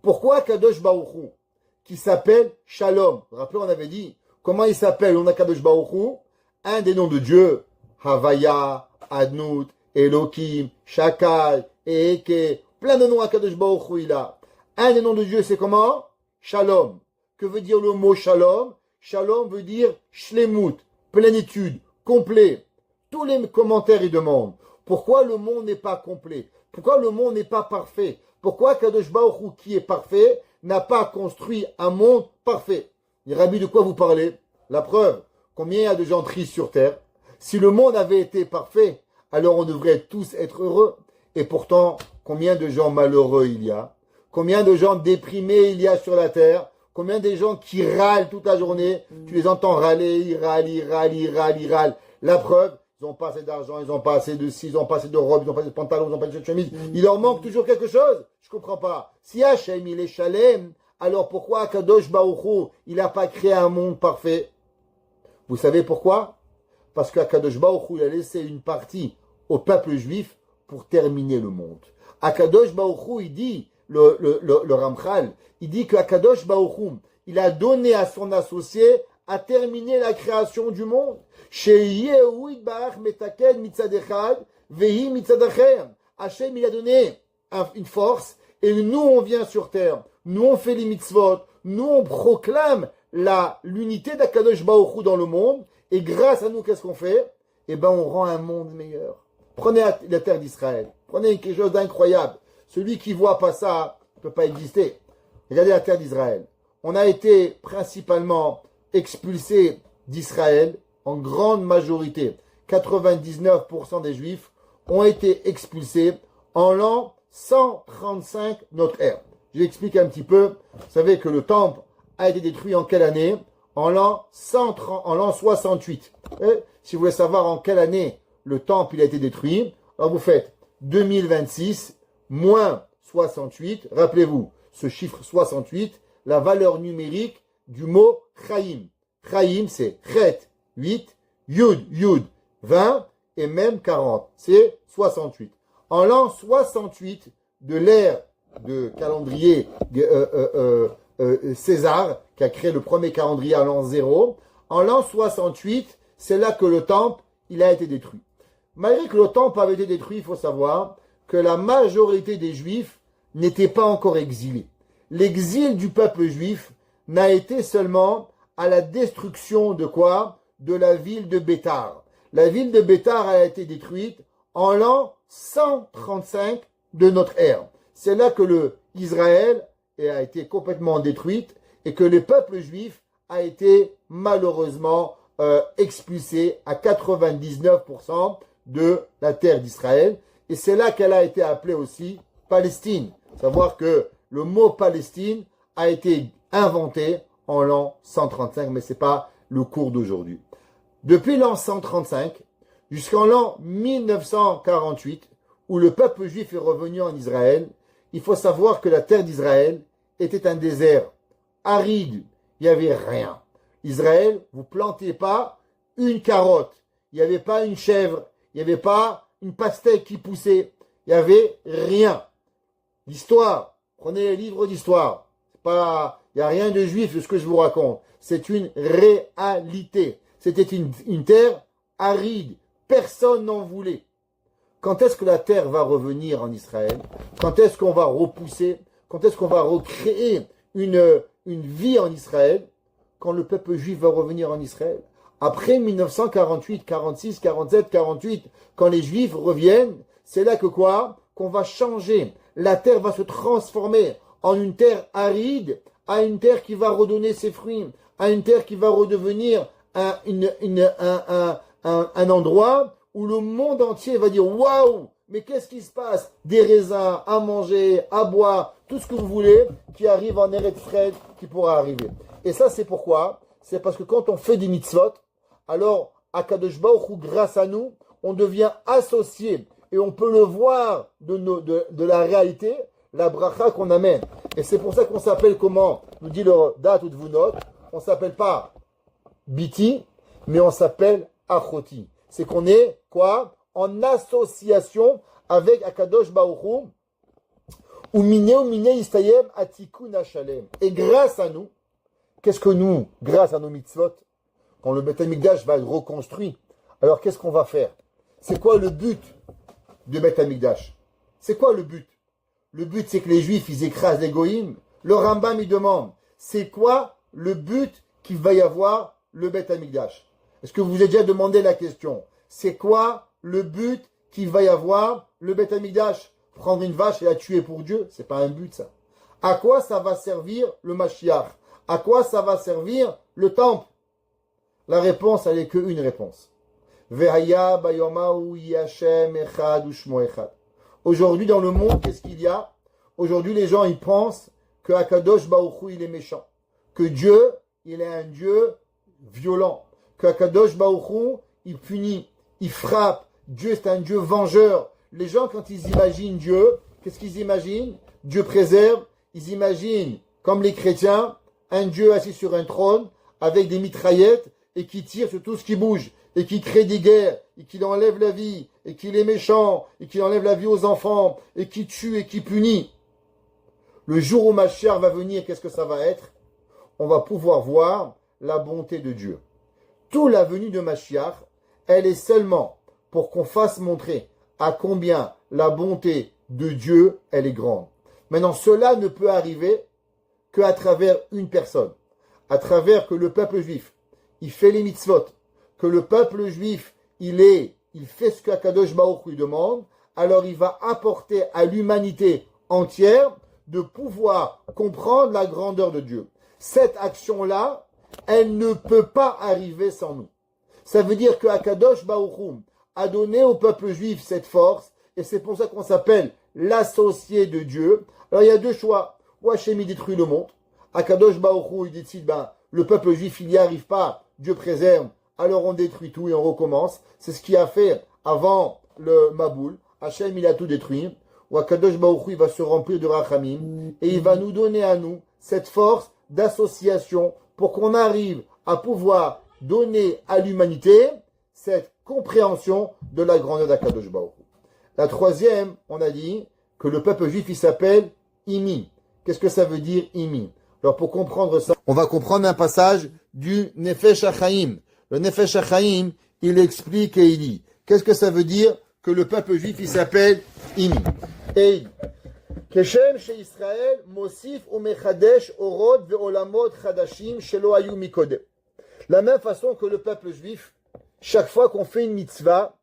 Pourquoi Kadosh Baruch Hu, qui s'appelle Shalom, rappelez, on avait dit, comment il s'appelle? On a Kadosh Baruch Hu, un des noms de Dieu, Havaya, Adnout, Elohim, Shakai, Eke, plein de noms à Kadosh Baruch Hu, il a. Un des noms de Dieu, c'est comment? Shalom. Que veut dire le mot Shalom? Shalom veut dire Shlemut, plénitude, complet. Tous les commentaires y demandent. Pourquoi le monde n'est pas complet? Pourquoi le monde n'est pas parfait? Pourquoi Kadosh Baruch Hu, qui est parfait, n'a pas construit un monde parfait? Les rabbis, de quoi vous parlez? La preuve, combien il y a de gens tristes sur terre? Si le monde avait été parfait, alors on devrait tous être heureux. Et pourtant, combien de gens malheureux il y a? Combien de gens déprimés il y a sur la terre? Combien de gens qui râlent toute la journée? Tu les entends râler, ils râlent. La preuve, ils n'ont pas assez d'argent, ils n'ont pas assez de ci, ils n'ont pas assez de robes, ils n'ont pas assez de pantalons, ils n'ont pas assez de chemise. Il leur manque toujours quelque chose. Je comprends pas. Si Hachem, il est Shalem, alors pourquoi Kadosh Baruch Hu, il n'a pas créé un monde parfait? Vous savez pourquoi? Parce qu'Akadosh Baruch Hu, il a laissé une partie au peuple juif pour terminer le monde. Akadosh Baruch Hu, il dit, le Ramchal, il dit qu'Akadosh Baruch Hu, il a donné à son associé à terminer la création du monde. Hachem, il a donné une force, et nous, on vient sur terre. Nous, on fait les mitzvot. Nous, on proclame l'unité d'Akadosh Baruch Hu dans le monde. Et grâce à nous, qu'est-ce qu'on fait? Eh ben, on rend un monde meilleur. Prenez la terre d'Israël. Prenez quelque chose d'incroyable. Celui qui voit pas ça ne peut pas exister. Regardez la terre d'Israël. On a été principalement expulsés d'Israël en grande majorité. 99% des Juifs ont été expulsés en l'an 135 notre ère. J'explique un petit peu. Vous savez que le temple a été détruit en quelle année? En l'an 68. Et si vous voulez savoir en quelle année le temple il a été détruit, alors vous faites 2026 moins 68. Rappelez-vous, ce chiffre 68, la valeur numérique du mot Chaim. Chaim, c'est Chet, 8, Yud, 20, et même 40. C'est 68. En l'an 68 de l'ère de calendrier César, qui a créé le premier calendrier à l'an 0, en l'an 68, c'est là que le temple il a été détruit. Malgré que le temple avait été détruit, il faut savoir que la majorité des Juifs n'étaient pas encore exilés. L'exil du peuple juif n'a été seulement à la destruction de quoi? De la ville de Bétar. La ville de Bétar a été détruite en l'an 135 de notre ère. C'est là que Israël a été complètement détruite et que le peuple juif a été malheureusement expulsé à 99% de la terre d'Israël. Et c'est là qu'elle a été appelée aussi Palestine. Savoir que le mot Palestine a été inventé en l'an 135, mais ce n'est pas le cours d'aujourd'hui. Depuis l'an 135 jusqu'en l'an 1948, où le peuple juif est revenu en Israël, il faut savoir que la terre d'Israël était un désert aride. Il n'y avait rien. Israël, vous ne plantez pas une carotte. Il n'y avait pas une chèvre. Il n'y avait pas une pastèque qui poussait. Il n'y avait rien. L'histoire, prenez les livres d'histoire. Il n'y a rien de juif de ce que je vous raconte. C'est une réalité. C'était une terre aride. Personne n'en voulait. Quand est-ce que la terre va revenir en Israël? Quand est-ce qu'on va repousser? Quand est-ce qu'on va recréer une vie en Israël? Quand le peuple juif va revenir en Israël. Après 1948, 46, 47, 48, quand les Juifs reviennent, c'est là que quoi? Qu'on va changer. La terre va se transformer en une terre aride, à une terre qui va redonner ses fruits, à une terre qui va redevenir un endroit où le monde entier va dire waouh, mais qu'est-ce qui se passe? Des raisins à manger, à boire, tout ce que vous voulez qui arrive en Eretz Israël, qui pourra arriver. Et ça, c'est pourquoi? C'est parce que quand on fait des mitzvot, alors, à Kadosh Baruch Hu, grâce à nous, on devient associé et on peut le voir de la réalité, la bracha qu'on amène. Et c'est pour ça qu'on s'appelle comment? Nous dit le date ou de Vunot, on ne s'appelle pas Biti, mais on s'appelle Achoti. C'est qu'on est, quoi? En association avec Akadosh Baruch Hu, ou miné istayem atikun hashalem. Et grâce à nous, qu'est-ce que nous, grâce à nos mitzvot, quand le Beth Amikdash va être reconstruit, alors qu'est-ce qu'on va faire? C'est quoi le but du Beth Amikdash? C'est quoi le but? Le but, c'est que les Juifs, ils écrasent les Goïms. Le Rambam, il demande, c'est quoi le but qu'il va y avoir le Beth Amikdash? Est-ce que vous vous avez déjà demandé la question? C'est quoi le but qu'il va y avoir le Beth Amikdash? Prendre une vache et la tuer pour Dieu? C'est pas un but, ça. À quoi ça va servir le Mashiach? À quoi ça va servir le temple? La réponse, elle n'est qu'une réponse. Aujourd'hui, dans le monde, qu'est-ce qu'il y a? Aujourd'hui, les gens, ils pensent que Akadosh Baruch Hu, il est méchant. Que Dieu, il est un Dieu violent. Que Akadosh Baruch Hu, il punit, il frappe. Dieu, c'est un Dieu vengeur. Les gens, quand ils imaginent Dieu, qu'est-ce qu'ils imaginent? Dieu préserve. Ils imaginent, comme les chrétiens, un Dieu assis sur un trône, avec des mitraillettes, et qui tire sur tout ce qui bouge, et qui crée des guerres, et qui enlève la vie, et qui est méchant, et qui enlève la vie aux enfants, et qui tue, et qui punit. Le jour où Mashiach va venir, qu'est-ce que ça va être? On va pouvoir voir la bonté de Dieu. Toute la venue de Mashiach, elle est seulement pour qu'on fasse montrer à combien la bonté de Dieu, elle est grande. Maintenant, cela ne peut arriver qu'à travers une personne. À travers que le peuple juif, il fait les mitzvot, que le peuple juif, il fait ce qu'Akadosh Baruch Hu demande, alors il va apporter à l'humanité entière de pouvoir comprendre la grandeur de Dieu. Cette action-là, elle ne peut pas arriver sans nous. Ça veut dire que Akadosh Baruch Hu a donné au peuple juif cette force, et c'est pour ça qu'on s'appelle l'associé de Dieu. Alors il y a deux choix. Ou Hachem il détruit le monde. Akadosh Baruch Hu il décide, le peuple juif il n'y arrive pas, Dieu préserve, alors on détruit tout et on recommence. C'est ce qu'il a fait avant le Maboul. Hachem il a tout détruit. Ou Akadosh Baruch Hu il va se remplir de Rachamim et il va nous donner à nous cette force d'association pour qu'on arrive à pouvoir donner à l'humanité cette compréhension de la grandeur d'Akadosh Baruch Hu. La troisième, on a dit que le peuple juif il s'appelle Imi. Qu'est-ce que ça veut dire Imi? Alors pour comprendre ça, on va comprendre un passage du Nefesh HaChaim. Le Nefesh HaChaim, il explique et il dit, qu'est-ce que ça veut dire que le peuple juif il s'appelle Imi? Et il dit, Keshem chez Israël, Mosif ou Mechadesh, Orod ve'olamot chadashim shelo hayu mikodem. La même façon que le peuple juif, chaque fois qu'on fait une mitzvah,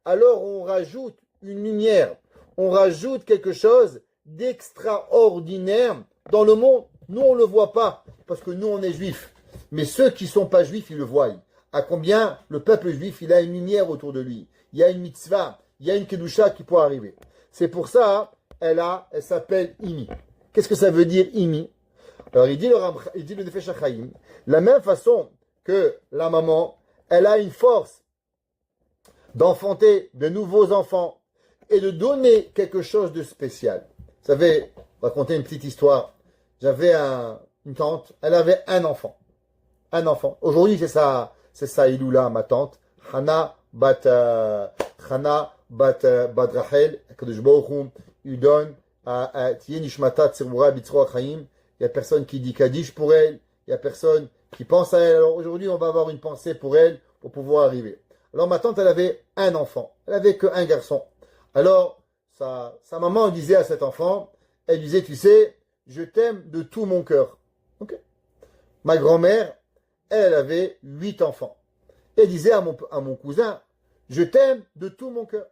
alors on rajoute une lumière, on rajoute quelque chose d'extraordinaire dans le monde. Nous, on ne le voit pas, parce que nous, on est juifs. Mais ceux qui ne sont pas juifs, ils le voient. À combien le peuple juif, il a une lumière autour de lui. Il y a une mitzvah, il y a une kedusha qui peut arriver. C'est pour ça, elle s'appelle Imi. Qu'est-ce que ça veut dire Imi? Alors, il dit le Nefesh HaChaim, la même façon que la maman, elle a une force d'enfanter de nouveaux enfants et de donner quelque chose de spécial. Vous savez, on va raconter une petite histoire. J'avais une tante, elle avait un enfant. Un enfant. Aujourd'hui, c'est ça, Iloula, ma tante. Hana bat Rachel, Kadosh Baruch Hu, il donne à Tiye Nishmata Tzirura Bitzro Achaim. Il n'y a personne qui dit Kaddish pour elle. Il n'y a personne qui pense à elle. Alors aujourd'hui, on va avoir une pensée pour elle pour pouvoir arriver. Alors ma tante, elle avait un enfant. Elle avait qu'un garçon. Alors, sa maman disait à cet enfant, elle disait, tu sais, je t'aime de tout mon cœur. Okay. Ma grand-mère, elle avait 8 enfants. Elle disait à mon cousin, je t'aime de tout mon cœur.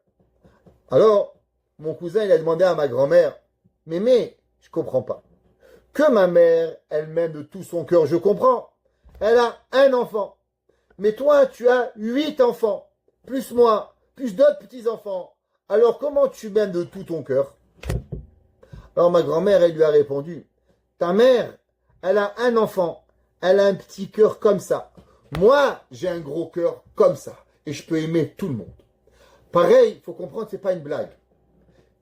Alors, mon cousin, il a demandé à ma grand-mère, mais, je comprends pas. Que ma mère, elle m'aime de tout son cœur, je comprends. Elle a un enfant. Mais toi, tu as 8 enfants, plus moi, plus d'autres petits-enfants. Alors, comment tu m'aimes de tout ton cœur? Alors, ma grand-mère, elle lui a répondu, ta mère, elle a un enfant, elle a un petit cœur comme ça. Moi, j'ai un gros cœur comme ça. Et je peux aimer tout le monde. Pareil, il faut comprendre, c'est pas une blague.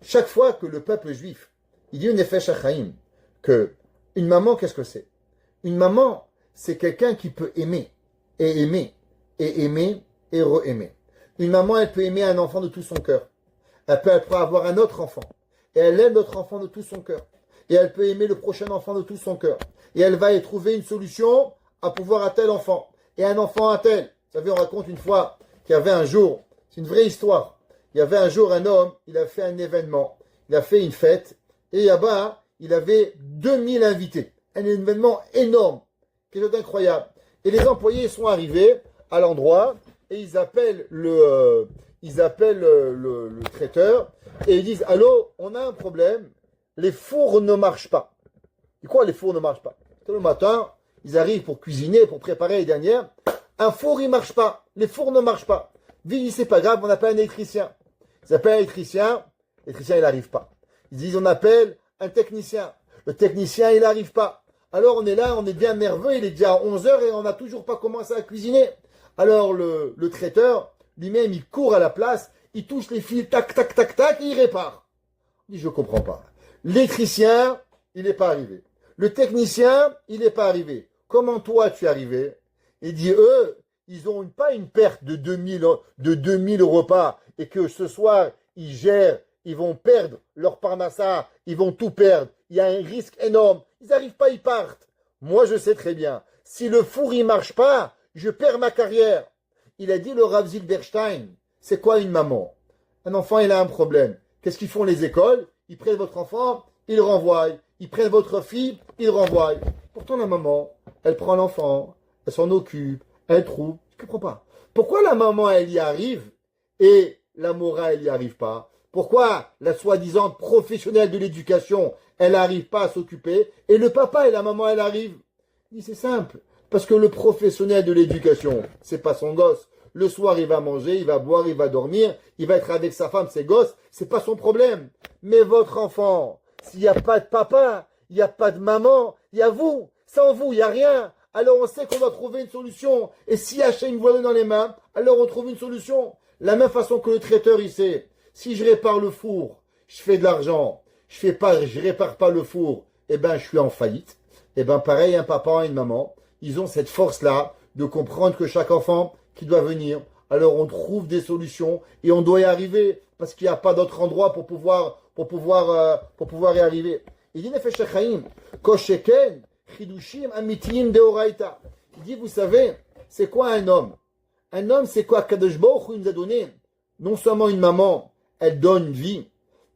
Chaque fois que le peuple juif, il dit une Nefesh HaChaim, que une maman, qu'est-ce que c'est? Une maman, c'est quelqu'un qui peut aimer, et aimer, et aimer, et re-aimer. Une maman, elle peut aimer un enfant de tout son cœur. Elle peut avoir un autre enfant. Et elle aime notre enfant de tout son cœur. Et elle peut aimer le prochain enfant de tout son cœur. Et elle va y trouver une solution à pouvoir à tel enfant. Et un enfant à tel. Vous savez, on raconte une fois qu'il y avait un jour, c'est une vraie histoire. Il y avait un jour un homme, il a fait un événement. Il a fait une fête. Et là-bas, il avait 2000 invités. Un événement énorme. Quelque chose d'incroyable. Et les employés sont arrivés à l'endroit et ils appellent le traiteur et ils disent, allô, on a un problème, les fours ne marchent pas. Et quoi, les fours ne marchent pas? Le matin, ils arrivent pour cuisiner, pour préparer les dernières. Un four, il marche pas. Les fours ne marchent pas. Vite, c'est pas grave, on appelle un électricien. Ils appellent un électricien, l'électricien, il n'arrive pas. Ils disent, on appelle un technicien. Le technicien, il n'arrive pas. Alors, on est là, on est bien nerveux, il est déjà 11h et on n'a toujours pas commencé à cuisiner. Alors, le traiteur, lui-même, il court à la place, il touche les fils, tac, tac, tac, tac, et il répare. Il dit, je comprends pas. L'électricien, il n'est pas arrivé. Le technicien, il n'est pas arrivé. Comment toi, tu es arrivé? Il dit, eux, ils n'ont pas une perte de 2000 repas et que ce soir, ils gèrent, ils vont perdre leur parnassa, ils vont tout perdre. Il y a un risque énorme. Ils n'arrivent pas, ils partent. Moi, je sais très bien. Si le four, il marche pas, je perds ma carrière. Il a dit le Rav Zilberstein, c'est quoi une maman? Un enfant, il a un problème. Qu'est-ce qu'ils font les écoles? Ils prennent votre enfant, ils le renvoient. Ils prennent votre fille, ils le renvoient. Pourtant, la maman, elle prend l'enfant, elle s'en occupe, elle trouve. Je ne comprends pas. Pourquoi la maman, elle y arrive et la Mora, elle n'y arrive pas? Pourquoi la soi-disant professionnelle de l'éducation, elle n'arrive pas à s'occuper et le papa et la maman, elle arrive? Il dit c'est simple. Parce que le professionnel de l'éducation, c'est pas son gosse. Le soir, il va manger, il va boire, il va dormir, il va être avec sa femme, ses gosses, c'est pas son problème. Mais votre enfant, s'il n'y a pas de papa, il n'y a pas de maman, il y a vous. Sans vous, il n'y a rien. Alors on sait qu'on doit trouver une solution. Et si Hachem une voile dans les mains, alors on trouve une solution. La même façon que le traiteur, il sait. Si je répare le four, je fais de l'argent. Je répare pas le four, eh ben, je suis en faillite. Eh ben, pareil, un papa et une maman, ils ont cette force-là de comprendre que chaque enfant qui doit venir, alors on trouve des solutions et on doit y arriver parce qu'il n'y a pas d'autre endroit pour pouvoir y arriver. Il dit Nefesh HaChaim, Kosheken, Chidushim, Amitiyim Deoraita. Il dit, vous savez, c'est quoi un homme? Un homme, c'est quoi? Kadosh Baruch Hu, il nous a donné non seulement une maman, elle donne une vie.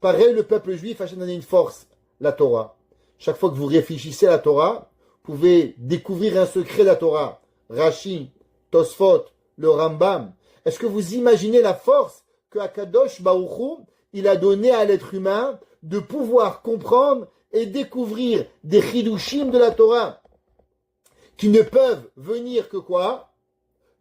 Pareil, le peuple juif a donné une force, la Torah. Chaque fois que vous réfléchissez à la Torah, vous pouvez découvrir un secret de la Torah. Rashi, Tosfot, le Rambam. Est-ce que vous imaginez la force que Akadosh Baruch Hu, il a donné à l'être humain de pouvoir comprendre et découvrir des chidushim de la Torah qui ne peuvent venir que quoi?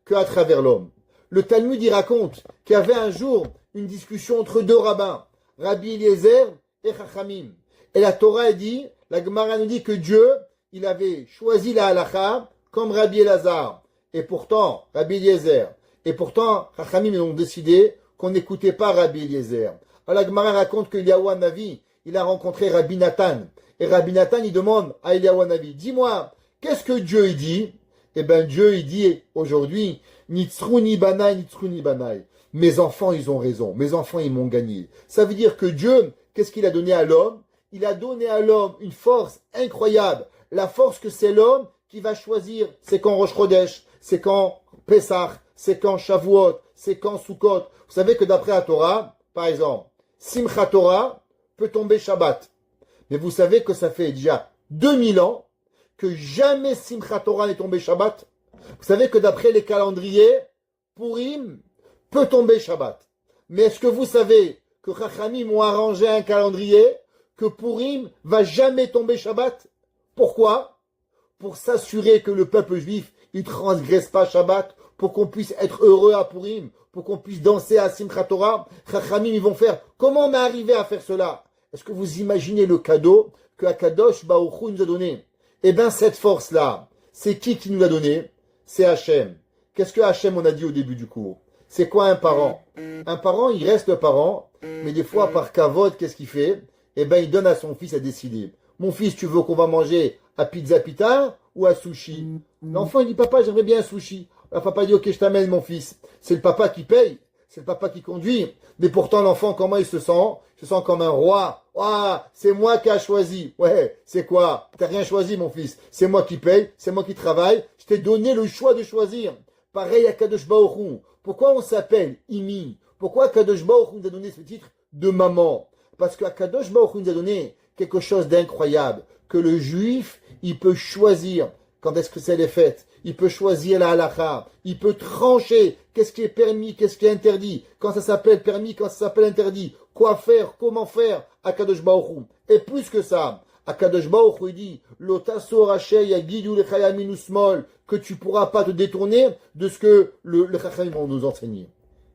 Que à travers l'homme. Le Talmud y raconte qu'il y avait un jour une discussion entre deux rabbins, Rabbi Eliezer et Chachamim. Et la Torah dit, la Gemara nous dit que Dieu, il avait choisi la halakha comme Rabbi Elazar. Et pourtant, Rabbi Eliezer. Et pourtant, Chachamim ont décidé qu'on n'écoutait pas Rabbi Eliezer. Alors la Gemara raconte que Eliyahu Hanavi, il a rencontré Rabbi Nathan. Et Rabbi Nathan, il demande à Eliyahu Hanavi, dis-moi, qu'est-ce que Dieu il dit? Eh bien, Dieu, il dit aujourd'hui, Nitzruni banai, Nitzruni banai. Mes enfants, ils ont raison. Mes enfants, ils m'ont gagné. Ça veut dire que Dieu, qu'est-ce qu'il a donné à l'homme? Il a donné à l'homme une force incroyable. La force que c'est l'homme qui va choisir. C'est quand Rosh Chodesh, c'est quand Pesach, c'est quand Shavuot, c'est quand Sukkot. Vous savez que d'après la Torah, par exemple, Simchat Torah peut tomber Shabbat. Mais vous savez que ça fait déjà 2000 ans que jamais Simchat Torah n'est tombé Shabbat. Vous savez que d'après les calendriers, Purim peut tomber Shabbat. Mais est-ce que vous savez que Chachamim ont arrangé un calendrier que Purim va jamais tomber Shabbat? Pourquoi? Pour s'assurer que le peuple juif ne transgresse pas Shabbat, pour qu'on puisse être heureux à Purim, pour qu'on puisse danser à Simchat Torah. Chachamim, ils vont faire. Comment on est arrivé à faire cela? Est-ce que vous imaginez le cadeau que Akadosh Baruch Hu nous a donné? Eh bien, cette force-là, c'est qui nous l'a donné? C'est Hachem. Qu'est-ce que Hachem, on a dit au début du cours? C'est quoi un parent? Un parent, il reste parent, mais des fois, par kavod, qu'est-ce qu'il fait? Eh bien, il donne à son fils à décider. Mon fils, tu veux qu'on va manger à Pizza Pita ou à sushi? L'enfant, il dit, papa, j'aimerais bien un sushi. Le papa dit, ok, je t'amène mon fils. C'est le papa qui paye, c'est le papa qui conduit. Mais pourtant, l'enfant, comment il se sent? Il se sent comme un roi. Ah, c'est moi qui a choisi. Ouais, c'est quoi? T'as rien choisi, mon fils. C'est moi qui paye, c'est moi qui travaille. Je t'ai donné le choix de choisir. Pareil à Kadosh Baruch Hu. Pourquoi on s'appelle Imi? Pourquoi Kadosh Baruch Hu nous a donné ce titre de maman? Parce que Kadosh Baruch Hu nous a donné quelque chose d'incroyable. Que le juif, il peut choisir quand est-ce que c'est les fêtes. Il peut choisir la halakha. Il peut trancher qu'est-ce qui est permis, qu'est-ce qui est interdit. Quand ça s'appelle permis, quand ça s'appelle interdit. Quoi faire, comment faire à Kadosh Baruch Hu. Et plus que ça, à Kadosh Baruch Hu, il dit Lotaso Rachel Yagidu Lechayaminu Smol, que tu ne pourras pas te détourner de ce que le Chachamim vont nous enseigner.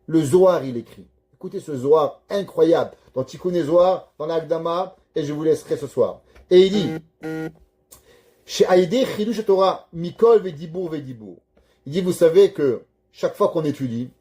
Le Zohar, il écrit. Écoutez ce Zohar incroyable. Dans Tikkun Zohar, dans l'Agdama, et je vous laisserai ce soir. Et il dit Chez Haïdé Chidush Torah, Mikol Vedibur Vedibur. Il dit, vous savez que chaque fois qu'on étudie,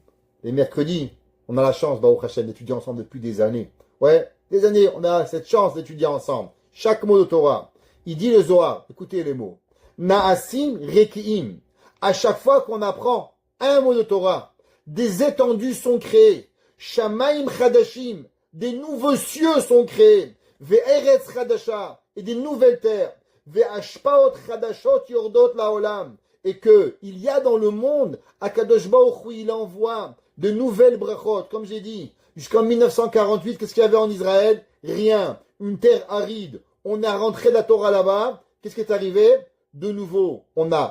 les mercredis, on a la chance, Baruch Hashem, d'étudier ensemble depuis des années. Ouais, des années, on a cette chance d'étudier ensemble. Chaque mot de Torah. Il dit le Zohar, écoutez les mots. Na'asim Rekiim. À chaque fois qu'on apprend un mot de Torah, des étendues sont créées. Shamaim Chadashim. Des nouveaux cieux sont créés. Ve'eretz Chadasha. Et des nouvelles terres. Ve'ashpaot Chadashot Yordot Laolam. Et que il y a dans le monde, Akadosh Baruch Hu, il envoie de nouvelles brachot, comme j'ai dit. Jusqu'en 1948, qu'est-ce qu'il y avait en Israël? Rien. Une terre aride. On a rentré la Torah là-bas. Qu'est-ce qui est arrivé? De nouveau,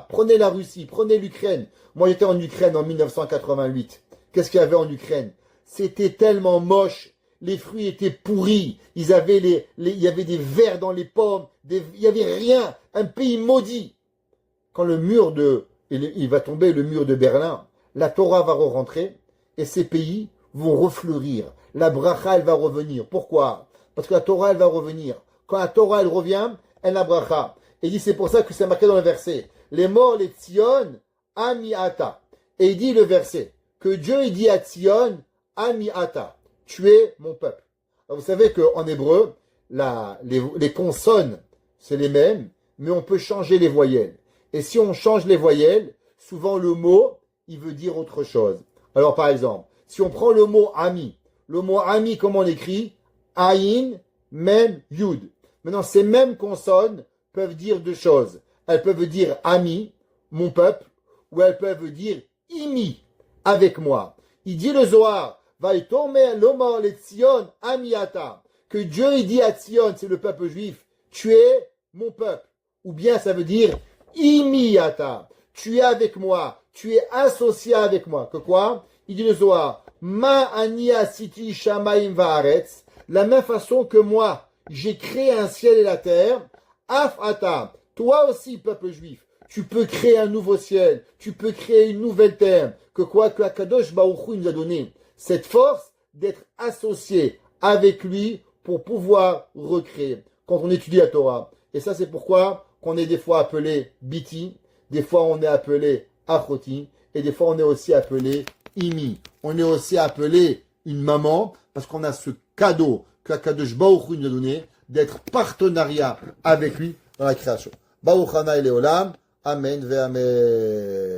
prenez la Russie, prenez l'Ukraine. Moi, j'étais en Ukraine en 1988. Qu'est-ce qu'il y avait en Ukraine? C'était tellement moche. les fruits étaient pourris, il y avait des vers dans les pommes, il n'y avait rien, un pays maudit. Quand il va tomber le mur de Berlin, la Torah va re-rentrer et ces pays vont refleurir. La bracha, elle va revenir. Pourquoi? Parce que la Torah, elle va revenir. Quand la Torah, elle revient, elle a bracha. Et il dit, c'est pour ça que c'est marqué dans le verset. Les morts, les Tzion, Amiata. Et il dit le verset, que Dieu, il dit à Tzion, Amiata. Tu es mon peuple. Alors, vous savez qu'en hébreu, les consonnes, c'est les mêmes, mais on peut changer les voyelles. Et si on change les voyelles, souvent le mot, il veut dire autre chose. Alors, par exemple, si on prend le mot ami, comment on l'écrit? Aïn, Mem, Yud. Maintenant, ces mêmes consonnes peuvent dire deux choses. Elles peuvent dire ami, mon peuple, ou elles peuvent dire imi, avec moi. Il dit le Zohar, va y tomber l'omar les Tzion, amiata. Que Dieu, il dit à Tzion, c'est le peuple juif, tu es mon peuple. Ou bien ça veut dire imiata. Tu es avec moi, tu es associé avec moi. Que quoi? Il dit le Zohar, ma ani asiti shamaim vaaretz. La même façon que moi, j'ai créé un ciel et la terre, af ata, toi aussi, peuple juif, tu peux créer un nouveau ciel, tu peux créer une nouvelle terre, que Akadosh Baruch Hu nous a donné cette force d'être associé avec lui pour pouvoir recréer. Quand on étudie la Torah. Et ça, c'est pourquoi qu'on est des fois appelé Biti, des fois on est appelé Achoti, et des fois on est aussi appelé Imi. On est aussi appelé une maman, parce qu'on a ce cadeau que Akadosh Baruch Hu nous a donné, d'être partenariat avec lui dans la création. Baruch Hana Leolam, Amen ve Amen.